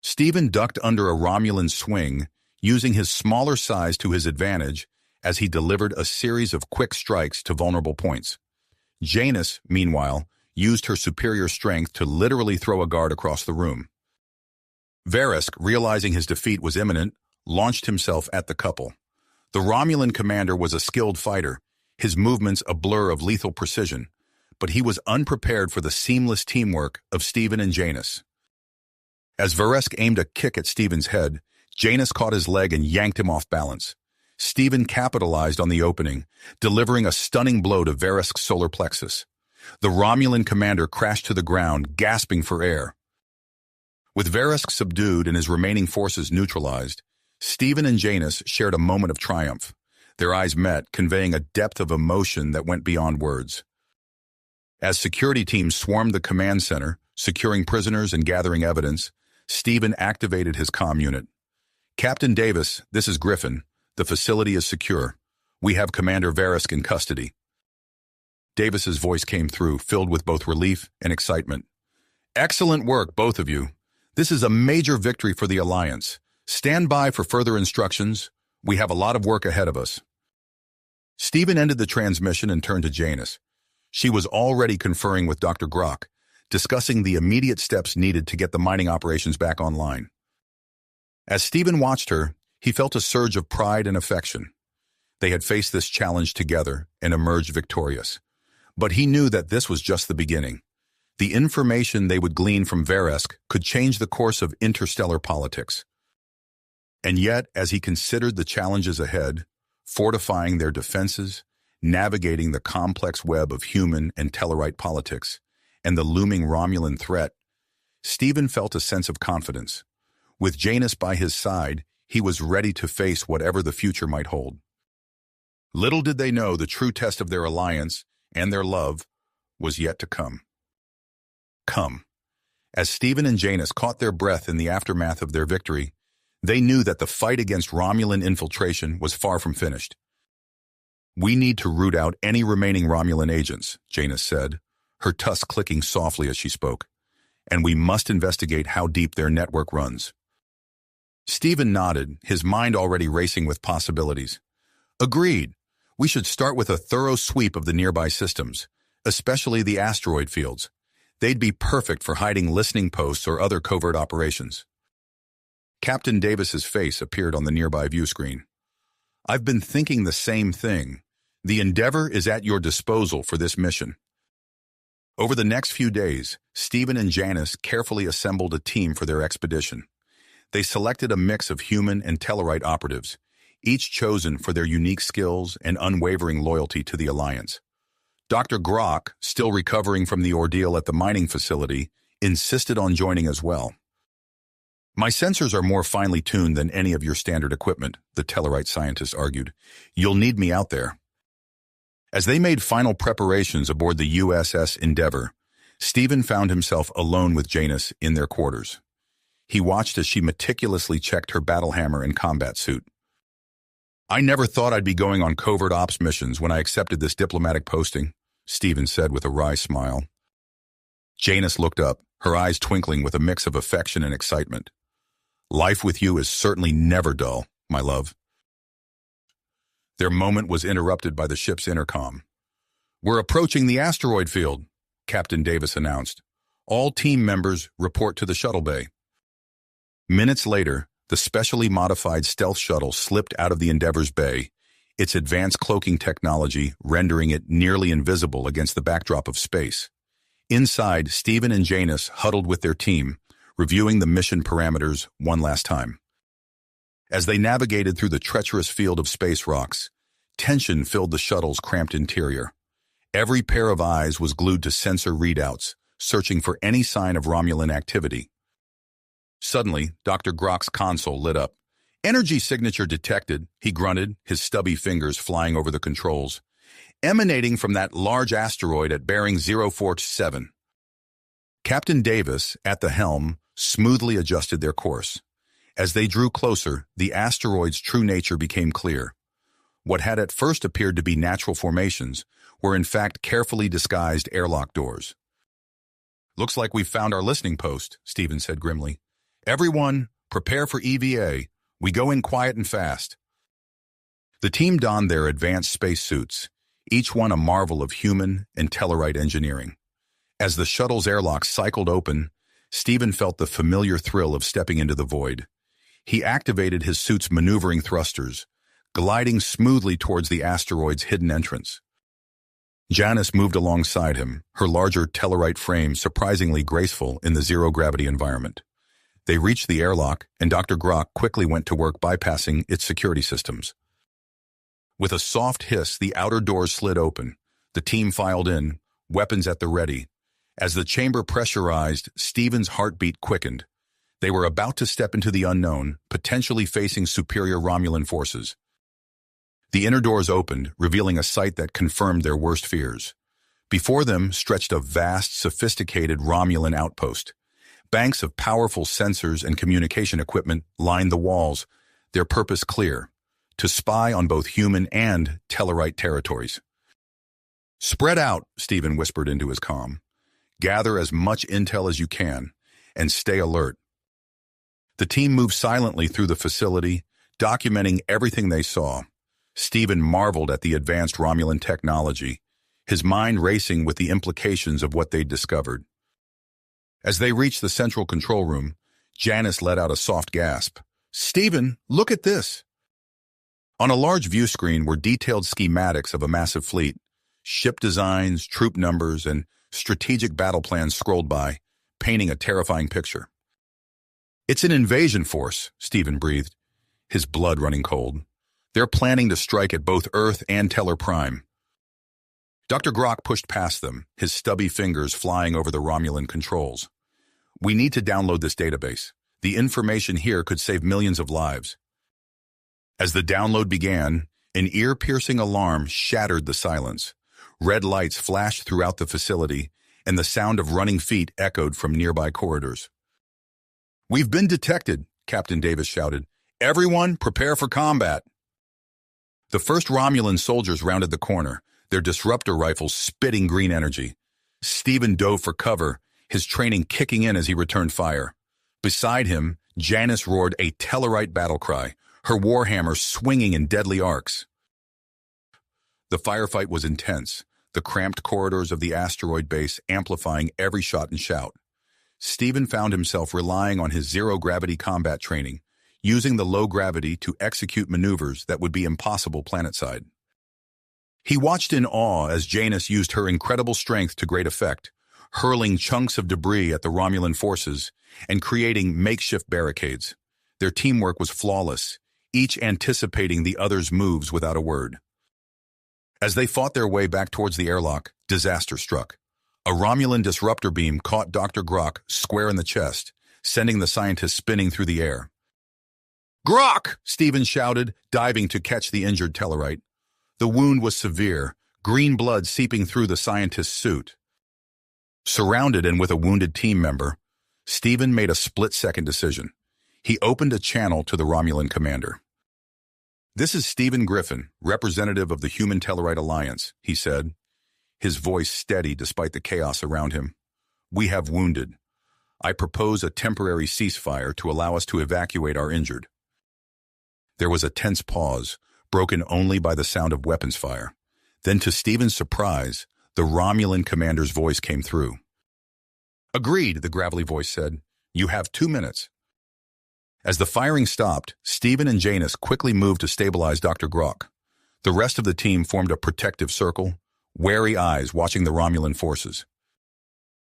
Stephen ducked under a Romulan swing, using his smaller size to his advantage as he delivered a series of quick strikes to vulnerable points. Janice, meanwhile, used her superior strength to literally throw a guard across the room. Verisk, realizing his defeat was imminent, launched himself at the couple. The Romulan commander was a skilled fighter, his movements a blur of lethal precision, but he was unprepared for the seamless teamwork of Stephen and Janice. As Verisk aimed a kick at Stephen's head, Janice caught his leg and yanked him off balance. Stephen capitalized on the opening, delivering a stunning blow to Verisk's solar plexus. The Romulan commander crashed to the ground, gasping for air. With Verisk subdued and his remaining forces neutralized, Stephen and Janice shared a moment of triumph. Their eyes met, conveying a depth of emotion that went beyond words. As security teams swarmed the command center, securing prisoners and gathering evidence, Stephen activated his comm unit. "Captain Davis, this is Griffin. The facility is secure. We have Commander Verisk in custody." Davis's voice came through, filled with both relief and excitement. "Excellent work, both of you. This is a major victory for the Alliance. Stand by for further instructions. We have a lot of work ahead of us." Stephen ended the transmission and turned to Janice. She was already conferring with Dr. Grok, discussing the immediate steps needed to get the mining operations back online. As Stephen watched her, he felt a surge of pride and affection. They had faced this challenge together and emerged victorious. But he knew that this was just the beginning. The information they would glean from Verisk could change the course of interstellar politics. And yet, as he considered the challenges ahead, fortifying their defenses, navigating the complex web of human and Tellarite politics, and the looming Romulan threat, Stephen felt a sense of confidence. With Janice by his side, he was ready to face whatever the future might hold. Little did they know the true test of their alliance and their love was yet to come. As Stephen and Janice caught their breath in the aftermath of their victory, they knew that the fight against Romulan infiltration was far from finished. "We need to root out any remaining Romulan agents," Janice said, her tusks clicking softly as she spoke. "And we must investigate how deep their network runs." Stephen nodded, his mind already racing with possibilities. "Agreed. We should start with a thorough sweep of the nearby systems, especially the asteroid fields. They'd be perfect for hiding listening posts or other covert operations." Captain Davis's face appeared on the nearby view screen. "I've been thinking the same thing. The Endeavor is at your disposal for this mission." Over the next few days, Stephen and Janice carefully assembled a team for their expedition. They selected a mix of human and Tellarite operatives, each chosen for their unique skills and unwavering loyalty to the Alliance. Dr. Grok, still recovering from the ordeal at the mining facility, insisted on joining as well. "My sensors are more finely tuned than any of your standard equipment," the Tellarite scientist argued. "You'll need me out there." As they made final preparations aboard the USS Endeavour, Stephen found himself alone with Janus in their quarters. He watched as she meticulously checked her battle hammer and combat suit. "I never thought I'd be going on covert ops missions when I accepted this diplomatic posting," Stephen said with a wry smile. Janus looked up, her eyes twinkling with a mix of affection and excitement. "Life with you is certainly never dull, my love." Their moment was interrupted by the ship's intercom. "We're approaching the asteroid field," Captain Davis announced. "All team members report to the shuttle bay." Minutes later, the specially modified stealth shuttle slipped out of the Endeavour's bay, its advanced cloaking technology rendering it nearly invisible against the backdrop of space. Inside, Stephen and Janus huddled with their team, reviewing the mission parameters one last time. As they navigated through the treacherous field of space rocks, tension filled the shuttle's cramped interior. Every pair of eyes was glued to sensor readouts, searching for any sign of Romulan activity. Suddenly, Dr. Grok's console lit up. "Energy signature detected," he grunted, his stubby fingers flying over the controls. "Emanating from that large asteroid at bearing 047. Captain Davis, at the helm, smoothly adjusted their course. As they drew closer, the asteroid's true nature became clear. What had at first appeared to be natural formations were in fact carefully disguised airlock doors. "Looks like we've found our listening post," Stephen said grimly. "Everyone, prepare for EVA. We go in quiet and fast." The team donned their advanced spacesuits, each one a marvel of human and Tellarite engineering. As the shuttle's airlock cycled open, Stephen felt the familiar thrill of stepping into the void. He activated his suit's maneuvering thrusters, gliding smoothly towards the asteroid's hidden entrance. Janus moved alongside him, her larger Tellarite frame surprisingly graceful in the zero-gravity environment. They reached the airlock, and Dr. Grok quickly went to work bypassing its security systems. With a soft hiss, the outer doors slid open. The team filed in, weapons at the ready. As the chamber pressurized, Stephen's heartbeat quickened. They were about to step into the unknown, potentially facing superior Romulan forces. The inner doors opened, revealing a sight that confirmed their worst fears. Before them stretched a vast, sophisticated Romulan outpost. Banks of powerful sensors and communication equipment lined the walls, their purpose clear: to spy on both human and Tellarite territories. "Spread out," Stephen whispered into his comm. "Gather as much intel as you can, and stay alert." The team moved silently through the facility, documenting everything they saw. Stephen marveled at the advanced Romulan technology, his mind racing with the implications of what they'd discovered. As they reached the central control room, Janus let out a soft gasp. "Stephen, look at this!" On a large view screen were detailed schematics of a massive fleet. Ship designs, troop numbers, and strategic battle plans scrolled by, painting a terrifying picture. "It's an invasion force," Stephen breathed, his blood running cold. "They're planning to strike at both Earth and Tellar Prime." Dr. Grok pushed past them, his stubby fingers flying over the Romulan controls. "We need to download this database. The information here could save millions of lives." As the download began, an ear-piercing alarm shattered the silence. Red lights flashed throughout the facility, and the sound of running feet echoed from nearby corridors. "We've been detected," Captain Davis shouted. "Everyone, prepare for combat." The first Romulan soldiers rounded the corner, their disruptor rifles spitting green energy. Stephen dove for cover, his training kicking in as he returned fire. Beside him, Janus roared a Tellarite battle cry, her warhammer swinging in deadly arcs. The firefight was intense, the cramped corridors of the asteroid base amplifying every shot and shout. Stephen found himself relying on his zero-gravity combat training, using the low gravity to execute maneuvers that would be impossible planetside. He watched in awe as Janus used her incredible strength to great effect, hurling chunks of debris at the Romulan forces and creating makeshift barricades. Their teamwork was flawless, each anticipating the other's moves without a word. As they fought their way back towards the airlock, disaster struck. A Romulan disruptor beam caught Dr. Grok square in the chest, sending the scientist spinning through the air. "Grok!" Stephen shouted, diving to catch the injured Tellarite. The wound was severe, green blood seeping through the scientist's suit. Surrounded and with a wounded team member, Stephen made a split-second decision. He opened a channel to the Romulan commander. "This is Stephen Griffin, representative of the Human Tellarite Alliance," he said, his voice steady despite the chaos around him. "We have wounded. I propose a temporary ceasefire to allow us to evacuate our injured." There was a tense pause, broken only by the sound of weapons fire. Then, to Stephen's surprise, the Romulan commander's voice came through. "Agreed," the gravelly voice said. "You have 2 minutes." As the firing stopped, Stephen and Janus quickly moved to stabilize Dr. Grok. The rest of the team formed a protective circle, wary eyes watching the Romulan forces.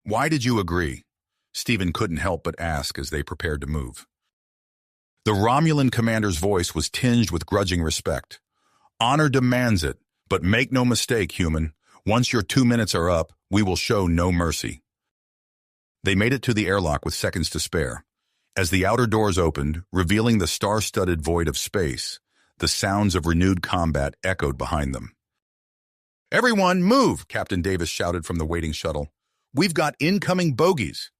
"Why did you agree?" Stephen couldn't help but ask as they prepared to move. The Romulan commander's voice was tinged with grudging respect. "Honor demands it, but make no mistake, human. Once your 2 minutes are up, we will show no mercy." They made it to the airlock with seconds to spare. As the outer doors opened, revealing the star-studded void of space, the sounds of renewed combat echoed behind them. "Everyone, move!" Captain Davis shouted from the waiting shuttle. "We've got incoming bogies!"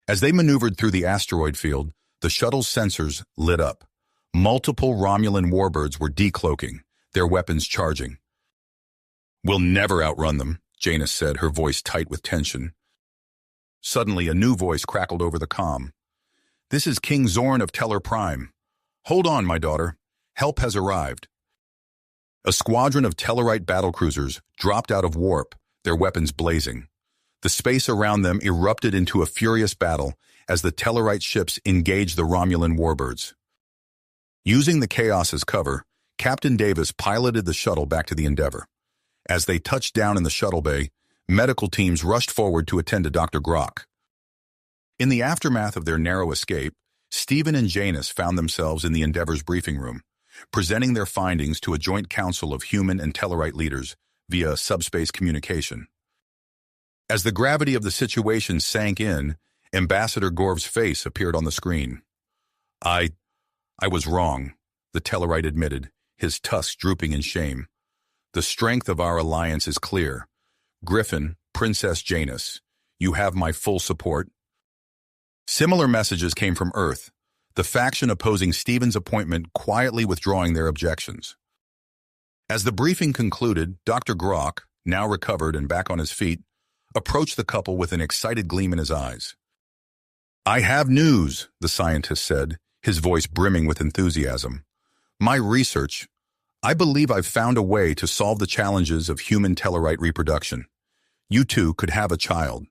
As they maneuvered through the asteroid field, the shuttle's sensors lit up. Multiple Romulan warbirds were decloaking, their weapons charging. "We'll never outrun them," Janus said, her voice tight with tension. Suddenly, a new voice crackled over the comm. "This is King Zorn of Tellar Prime. Hold on, my daughter. Help has arrived." A squadron of Tellarite battlecruisers dropped out of warp, their weapons blazing. The space around them erupted into a furious battle as the Tellarite ships engaged the Romulan warbirds. Using the chaos as cover, Captain Davis piloted the shuttle back to the Endeavor. As they touched down in the shuttle bay, medical teams rushed forward to attend to Dr. Grok. In the aftermath of their narrow escape, Stephen and Janus found themselves in the Endeavor's briefing room, presenting their findings to a joint council of human and Tellarite leaders via subspace communication. As the gravity of the situation sank in, Ambassador Gorv's face appeared on the screen. I was wrong," the Tellarite admitted, his tusks drooping in shame. "The strength of our alliance is clear. Griffin, Princess Janus, you have my full support." Similar messages came from Earth, the faction opposing Stephen's appointment quietly withdrawing their objections. As the briefing concluded, Dr. Grok, now recovered and back on his feet, approached the couple with an excited gleam in his eyes. "I have news," the scientist said, his voice brimming with enthusiasm. "My research, I believe I've found a way to solve the challenges of human Tellarite reproduction. You two could have a child."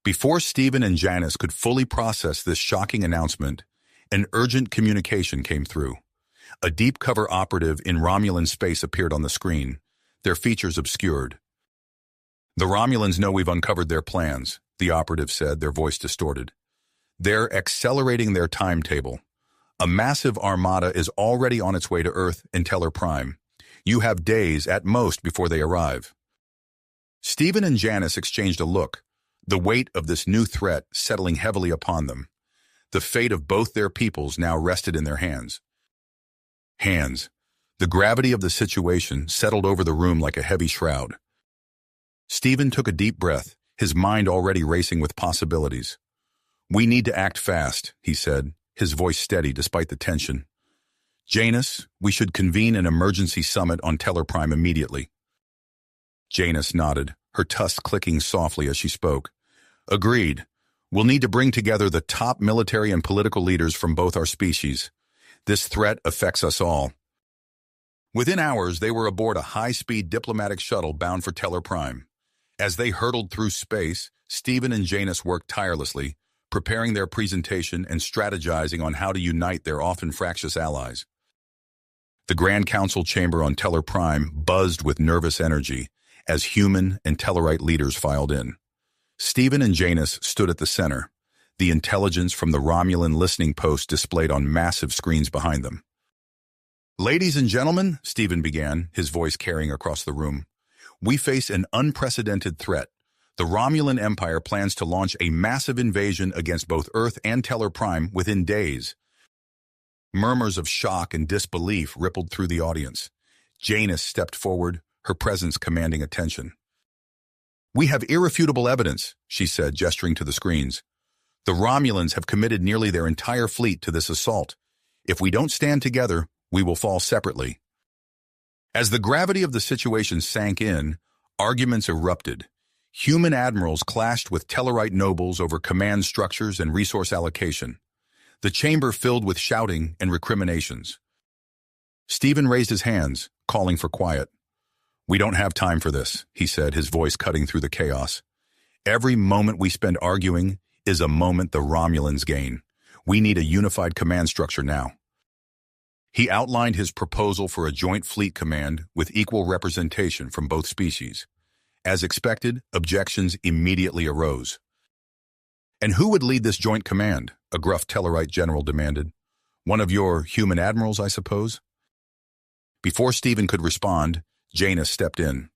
Before Stephen and Janus could fully process this shocking announcement, an urgent communication came through. A deep-cover operative in Romulan space appeared on the screen, their features obscured. "The Romulans know we've uncovered their plans," the operative said, their voice distorted. "They're accelerating their timetable. A massive armada is already on its way to Earth in Tellar Prime. You have days at most before they arrive." Stephen and Janus exchanged a look, the weight of this new threat settling heavily upon them. The fate of both their peoples now rested in their hands. The gravity of the situation settled over the room like a heavy shroud. Stephen took a deep breath, his mind already racing with possibilities. "We need to act fast," he said, his voice steady despite the tension. "Janus, we should convene an emergency summit on Tellar Prime immediately." Janus nodded, her tusks clicking softly as she spoke. "Agreed. We'll need to bring together the top military and political leaders from both our species. This threat affects us all." Within hours, they were aboard a high-speed diplomatic shuttle bound for Tellar Prime. As they hurtled through space, Stephen and Janus worked tirelessly, preparing their presentation and strategizing on how to unite their often fractious allies. The Grand Council chamber on Tellar Prime buzzed with nervous energy as human and Tellarite leaders filed in. Stephen and Janus stood at the center, the intelligence from the Romulan listening post displayed on massive screens behind them. "Ladies and gentlemen," Stephen began, his voice carrying across the room, "we face an unprecedented threat. The Romulan Empire plans to launch a massive invasion against both Earth and Tellar Prime within days." Murmurs of shock and disbelief rippled through the audience. Janus stepped forward, her presence commanding attention. "We have irrefutable evidence," she said, gesturing to the screens. "The Romulans have committed nearly their entire fleet to this assault. If we don't stand together, we will fall separately." As the gravity of the situation sank in, arguments erupted. Human admirals clashed with Tellarite nobles over command structures and resource allocation. The chamber filled with shouting and recriminations. Stephen raised his hands, calling for quiet. "We don't have time for this," he said, his voice cutting through the chaos. "Every moment we spend arguing is a moment the Romulans gain. We need a unified command structure now." He outlined his proposal for a joint fleet command with equal representation from both species. As expected, objections immediately arose. "And who would lead this joint command?" a gruff Tellarite general demanded. "One of your human admirals, I suppose?" Before Stephen could respond, Janus stepped in.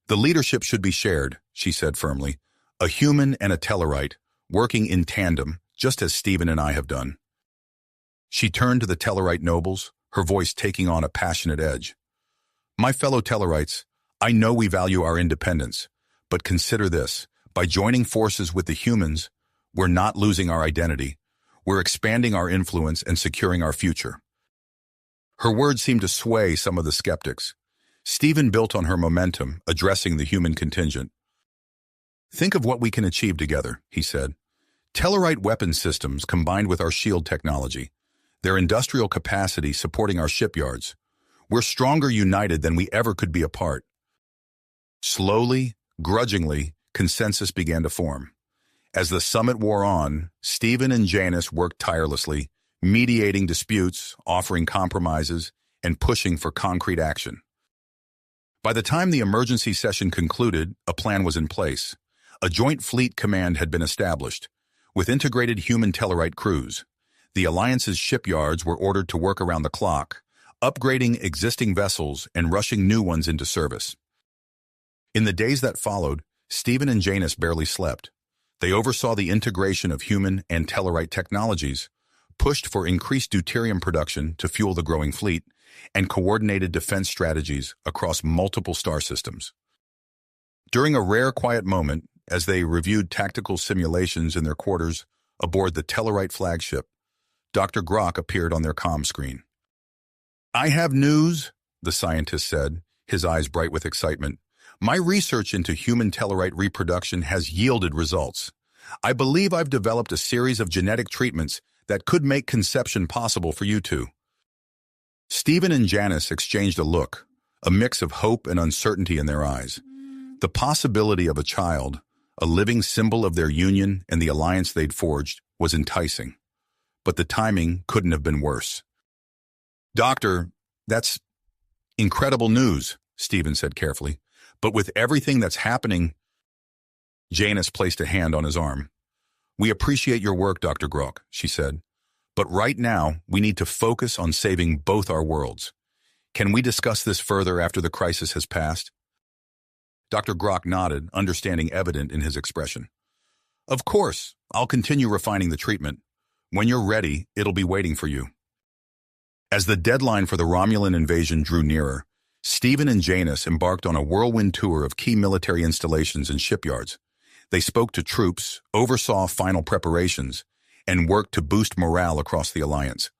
"The leadership should be shared," she said firmly. "A human and a Tellarite, working in tandem, just as Stephen and I have done." She turned to the Tellarite nobles, her voice taking on a passionate edge. "My fellow Tellarites, I know we value our independence, but consider this. By joining forces with the humans, we're not losing our identity. We're expanding our influence and securing our future." Her words seemed to sway some of the skeptics. Stephen built on her momentum, addressing the human contingent. "Think of what we can achieve together," he said. "Tellarite weapon systems combined with our shield technology, their industrial capacity supporting our shipyards. We're stronger united than we ever could be apart." Slowly, grudgingly, consensus began to form. As the summit wore on, Stephen and Janus worked tirelessly, mediating disputes, offering compromises, and pushing for concrete action. By the time the emergency session concluded, a plan was in place. A joint fleet command had been established, with integrated human Tellarite crews. The Alliance's shipyards were ordered to work around the clock, upgrading existing vessels and rushing new ones into service. In the days that followed, Stephen and Janus barely slept. They oversaw the integration of human and Tellarite technologies, pushed for increased deuterium production to fuel the growing fleet, and coordinated defense strategies across multiple star systems. During a rare quiet moment, as they reviewed tactical simulations in their quarters aboard the Tellarite flagship, Dr. Grok appeared on their comm screen. "I have news," the scientist said, his eyes bright with excitement. "My research into human Tellarite reproduction has yielded results. I believe I've developed a series of genetic treatments that could make conception possible for you two." Stephen and Janus exchanged a look, a mix of hope and uncertainty in their eyes. The possibility of a child, a living symbol of their union and the alliance they'd forged, was enticing. But the timing couldn't have been worse. "Doctor, that's incredible news," Stephen said carefully. "But with everything that's happening..." Janus placed a hand on his arm. "We appreciate your work, Dr. Grok," she said. "But right now, we need to focus on saving both our worlds. Can we discuss this further after the crisis has passed?" Dr. Grok nodded, understanding evident in his expression. "Of course, I'll continue refining the treatment. When you're ready, it'll be waiting for you." As the deadline for the Romulan invasion drew nearer, Stephen and Janus embarked on a whirlwind tour of key military installations and shipyards. They spoke to troops, oversaw final preparations, and worked to boost morale across the Alliance.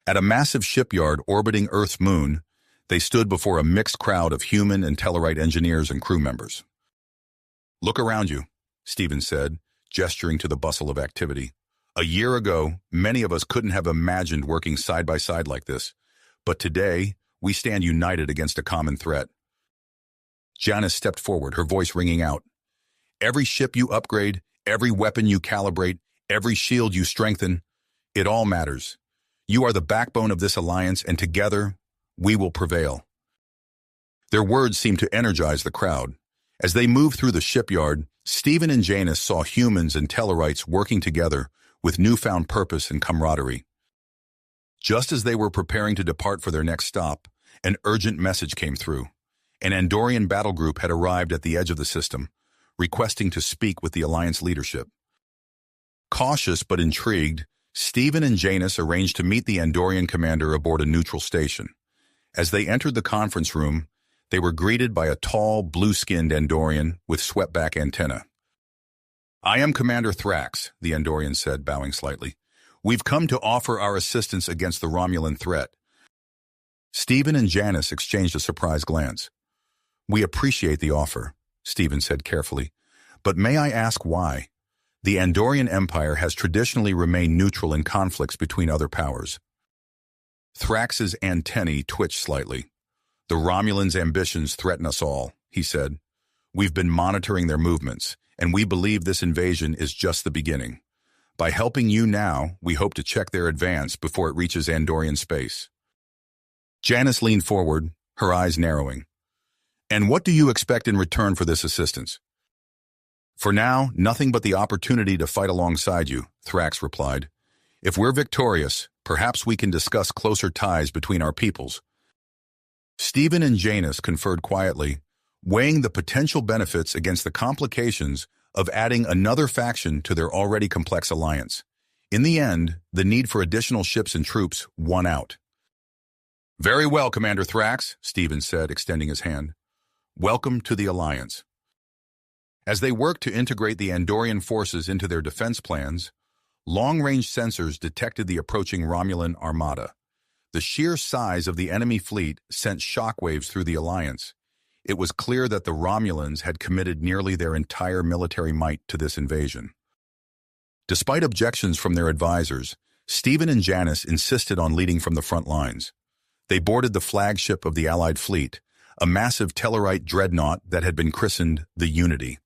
At a massive shipyard orbiting Earth's moon, they stood before a mixed crowd of human and Tellarite engineers and crew members. "Look around you," Stephen said, gesturing to the bustle of activity. "A year ago, many of us couldn't have imagined working side by side like this, but today, we stand united against a common threat." Janus stepped forward, her voice ringing out. "Every ship you upgrade, every weapon you calibrate, every shield you strengthen, it all matters. You are the backbone of this alliance, and together, we will prevail." Their words seemed to energize the crowd. As they moved through the shipyard, Stephen and Janus saw humans and Tellarites working together with newfound purpose and camaraderie. Just as they were preparing to depart for their next stop, an urgent message came through. An Andorian battle group had arrived at the edge of the system, requesting to speak with the Alliance leadership. Cautious but intrigued, Stephen and Janus arranged to meet the Andorian commander aboard a neutral station. As they entered the conference room, They were greeted by a tall, blue-skinned Andorian with swept-back antennae. "I am Commander Thrax," the Andorian said, bowing slightly. "We've come to offer our assistance against the Romulan threat." Stephen and Janice exchanged a surprised glance. "We appreciate the offer," Stephen said carefully, "but may I ask why? The Andorian Empire has traditionally remained neutral in conflicts between other powers." Thrax's antennae twitched slightly. "The Romulans' ambitions threaten us all," he said. "We've been monitoring their movements, and we believe this invasion is just the beginning. By helping you now, we hope to check their advance before it reaches Andorian space." Janice leaned forward, her eyes narrowing. "And what do you expect in return for this assistance?" "For now, nothing but the opportunity to fight alongside you," Thrax replied. "If we're victorious, perhaps we can discuss closer ties between our peoples." Stephen and Janice conferred quietly, weighing the potential benefits against the complications of adding another faction to their already complex alliance. In the end, the need for additional ships and troops won out. "Very well, Commander Thrax," Stephen said, extending his hand. "Welcome to the Alliance." As they worked to integrate the Andorian forces into their defense plans, long-range sensors detected the approaching Romulan armada. The sheer size of the enemy fleet sent shockwaves through the Alliance. It was clear that the Romulans had committed nearly their entire military might to this invasion. Despite objections from their advisors, Stephen and Janice insisted on leading from the front lines. They boarded the flagship of the Allied fleet, a massive Tellarite dreadnought that had been christened the Unity.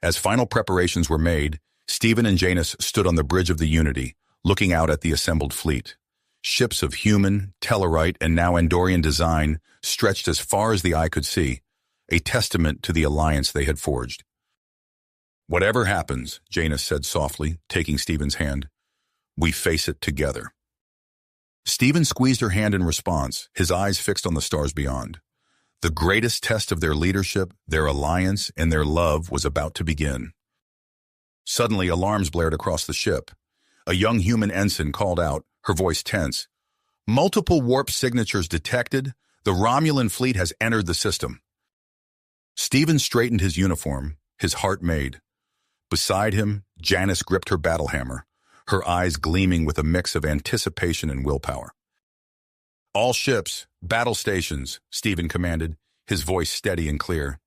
As final preparations were made, Stephen and Janice stood on the bridge of the Unity, looking out at the assembled fleet. Ships of human, Tellarite, and now Andorian design stretched as far as the eye could see, a testament to the alliance they had forged. "Whatever happens," Janice said softly, taking Stephen's hand, "we face it together." Stephen squeezed her hand in response, his eyes fixed on the stars beyond. The greatest test of their leadership, their alliance, and their love was about to begin. Suddenly, alarms blared across the ship. A young human ensign called out, her voice tense. "Multiple warp signatures detected. The Romulan fleet has entered the system." Stephen straightened his uniform, his heart made. Beside him, Janice gripped her battle hammer, her eyes gleaming with a mix of anticipation and willpower. "All ships, battle stations," Stephen commanded, his voice steady and clear.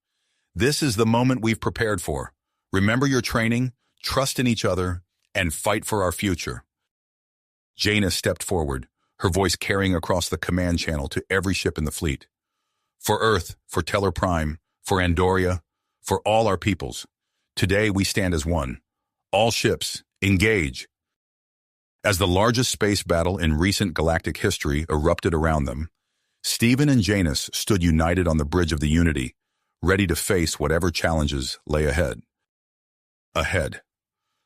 "This is the moment we've prepared for. Remember your training, trust in each other, and fight for our future." Janice stepped forward, her voice carrying across the command channel to every ship in the fleet. "For Earth, for Tellar Prime, for Andoria, for all our peoples, today we stand as one. All ships, engage." As the largest space battle in recent galactic history erupted around them, Stephen and Janice stood united on the bridge of the Unity, ready to face whatever challenges lay ahead. Ahead,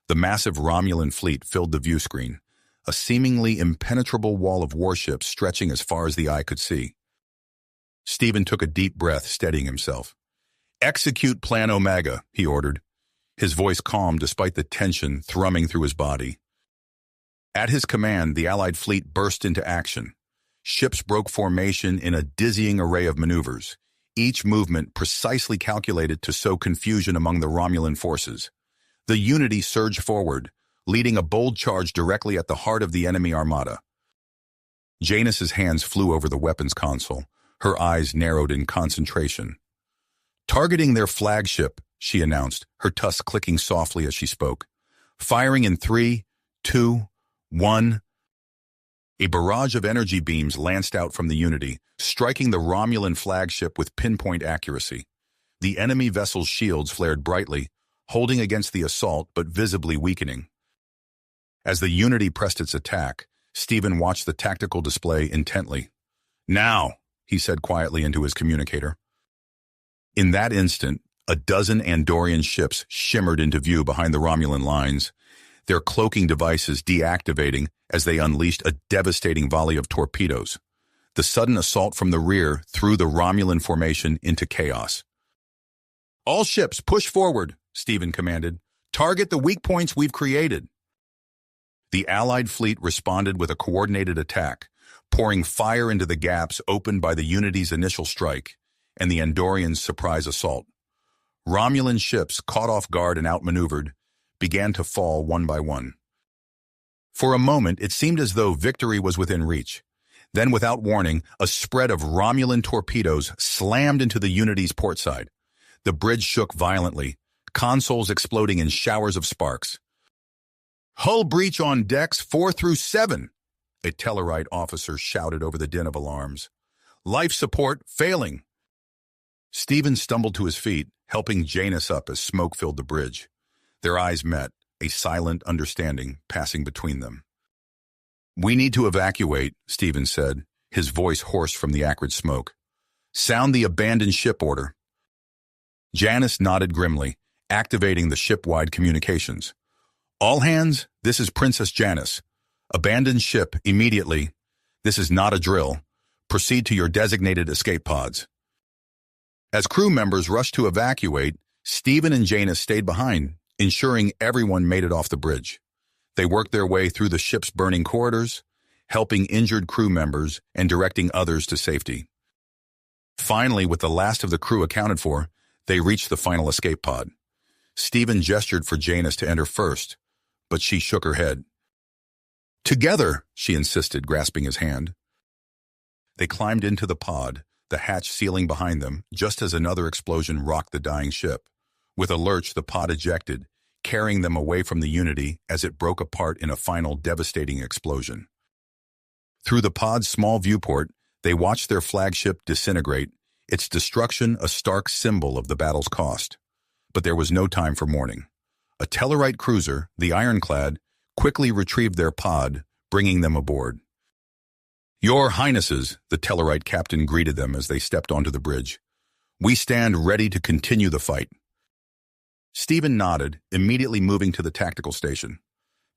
the massive Romulan fleet filled the view screen, a seemingly impenetrable wall of warships stretching as far as the eye could see. Stephen took a deep breath, steadying himself. "Execute Plan Omega," he ordered, his voice calm despite the tension thrumming through his body. At his command, the Allied fleet burst into action. Ships broke formation in a dizzying array of maneuvers, each movement precisely calculated to sow confusion among the Romulan forces. The Unity surged forward, leading a bold charge directly at the heart of the enemy armada. Janice's hands flew over the weapons console, her eyes narrowed in concentration. "Targeting their flagship," she announced, her tusks clicking softly as she spoke. "Firing in 3, 2, 1. A barrage of energy beams lanced out from the Unity, striking the Romulan flagship with pinpoint accuracy. The enemy vessel's shields flared brightly, holding against the assault but visibly weakening. As the Unity pressed its attack, Stephen watched the tactical display intently. "Now," he said quietly into his communicator. In that instant, a dozen Andorian ships shimmered into view behind the Romulan lines, their cloaking devices deactivating as they unleashed a devastating volley of torpedoes. The sudden assault from the rear threw the Romulan formation into chaos. "All ships, push forward," Stephen commanded. "Target the weak points we've created." The Allied fleet responded with a coordinated attack, pouring fire into the gaps opened by the Unity's initial strike. and the Andorians' surprise assault. Romulan ships, caught off guard and outmaneuvered, began to fall one by one. For a moment, it seemed as though victory was within reach. Then, without warning, a spread of Romulan torpedoes slammed into the Unity's port side. The bridge shook violently, consoles exploding in showers of sparks. "Hull breach on decks 4 through 7, a Tellarite officer shouted over the din of alarms. "Life support failing." Stephen stumbled to his feet, helping Janus up as smoke filled the bridge. Their eyes met, a silent understanding passing between them. "We need to evacuate," Stephen said, his voice hoarse from the acrid smoke. "Sound the abandoned ship order." Janus nodded grimly, activating the ship-wide communications. "All hands, this is Princess Janus. Abandon ship immediately. This is not a drill. Proceed to your designated escape pods." As crew members rushed to evacuate, Stephen and Janus stayed behind, ensuring everyone made it off the bridge. They worked their way through the ship's burning corridors, helping injured crew members and directing others to safety. Finally, with the last of the crew accounted for, they reached the final escape pod. Stephen gestured for Janus to enter first, but she shook her head. "Together," she insisted, grasping his hand. They climbed into the pod, the hatch sealing behind them, just as another explosion rocked the dying ship. With a lurch, the pod ejected, carrying them away from the Unity as it broke apart in a final devastating explosion. Through the pod's small viewport, they watched their flagship disintegrate, its destruction a stark symbol of the battle's cost. But there was no time for mourning. A Tellarite cruiser, the Ironclad, quickly retrieved their pod, bringing them aboard. "Your Highnesses," the Tellarite captain greeted them as they stepped onto the bridge. "We stand ready to continue the fight." Stephen nodded, immediately moving to the tactical station.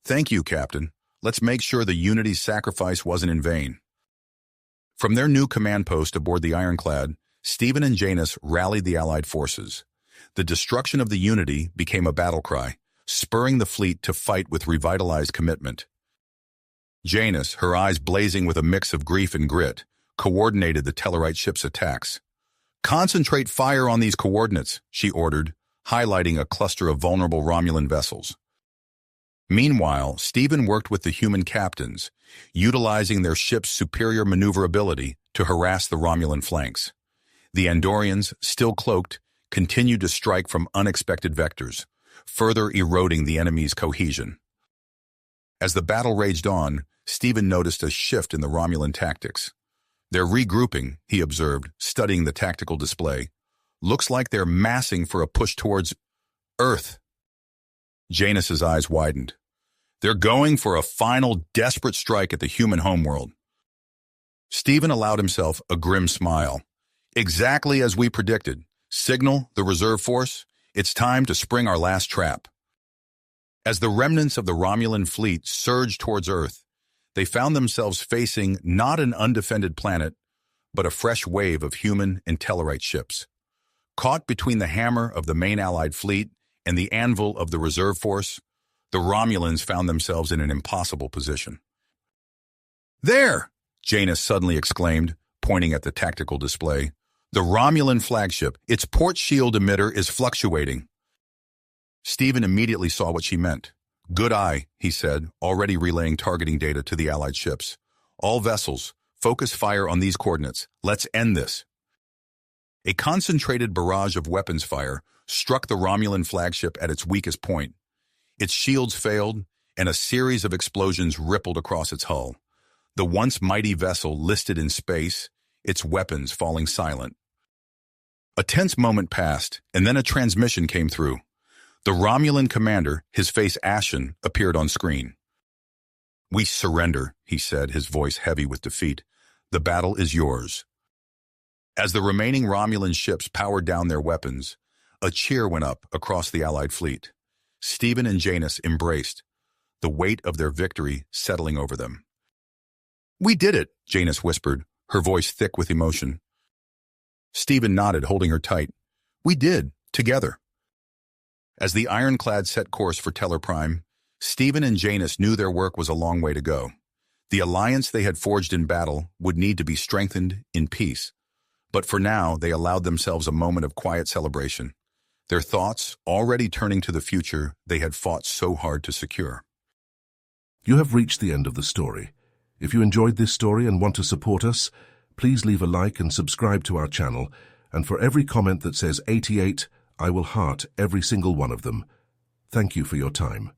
"Thank you, Captain. Let's make sure the Unity's sacrifice wasn't in vain." From their new command post aboard the Ironclad, Stephen and Janus rallied the Allied forces. The destruction of the Unity became a battle cry, spurring the fleet to fight with revitalized commitment. Janus, her eyes blazing with a mix of grief and grit, coordinated the Tellarite ship's attacks. "Concentrate fire on these coordinates," she ordered, highlighting a cluster of vulnerable Romulan vessels. Meanwhile, Stephen worked with the human captains, utilizing their ship's superior maneuverability to harass the Romulan flanks. The Andorians, still cloaked, continued to strike from unexpected vectors, further eroding the enemy's cohesion. As the battle raged on, Stephen noticed a shift in the Romulan tactics. "They're regrouping," he observed, studying the tactical display. "Looks like they're massing for a push towards Earth." Janus's eyes widened. "They're going for a final desperate strike at the human homeworld." Stephen allowed himself a grim smile. "Exactly as we predicted. Signal the reserve force. It's time to spring our last trap." As the remnants of the Romulan fleet surged towards Earth, they found themselves facing not an undefended planet, but a fresh wave of human and Tellarite ships. Caught between the hammer of the main Allied fleet and the anvil of the reserve force, the Romulans found themselves in an impossible position. "There!" Janus suddenly exclaimed, pointing at the tactical display. "The Romulan flagship, its port shield emitter is fluctuating." Stephen immediately saw what she meant. "Good eye," he said, already relaying targeting data to the Allied ships. "All vessels, focus fire on these coordinates. Let's end this." A concentrated barrage of weapons fire struck the Romulan flagship at its weakest point. Its shields failed, and a series of explosions rippled across its hull. The once mighty vessel listed in space, its weapons falling silent. A tense moment passed, and then a transmission came through. The Romulan commander, his face ashen, appeared on screen. "We surrender," he said, his voice heavy with defeat. "The battle is yours." As the remaining Romulan ships powered down their weapons, a cheer went up across the Allied fleet. Stephen and Janus embraced, the weight of their victory settling over them. "We did it," Janus whispered, her voice thick with emotion. Stephen nodded, holding her tight. "We did, together." As the Ironclad set course for Tellar Prime, Stephen and Janus knew their work was a long way to go. The alliance they had forged in battle would need to be strengthened in peace. But for now, they allowed themselves a moment of quiet celebration, their thoughts already turning to the future they had fought so hard to secure. You have reached the end of the story. If you enjoyed this story and want to support us, please leave a like and subscribe to our channel, and for every comment that says 88, I will heart every single one of them. Thank you for your time.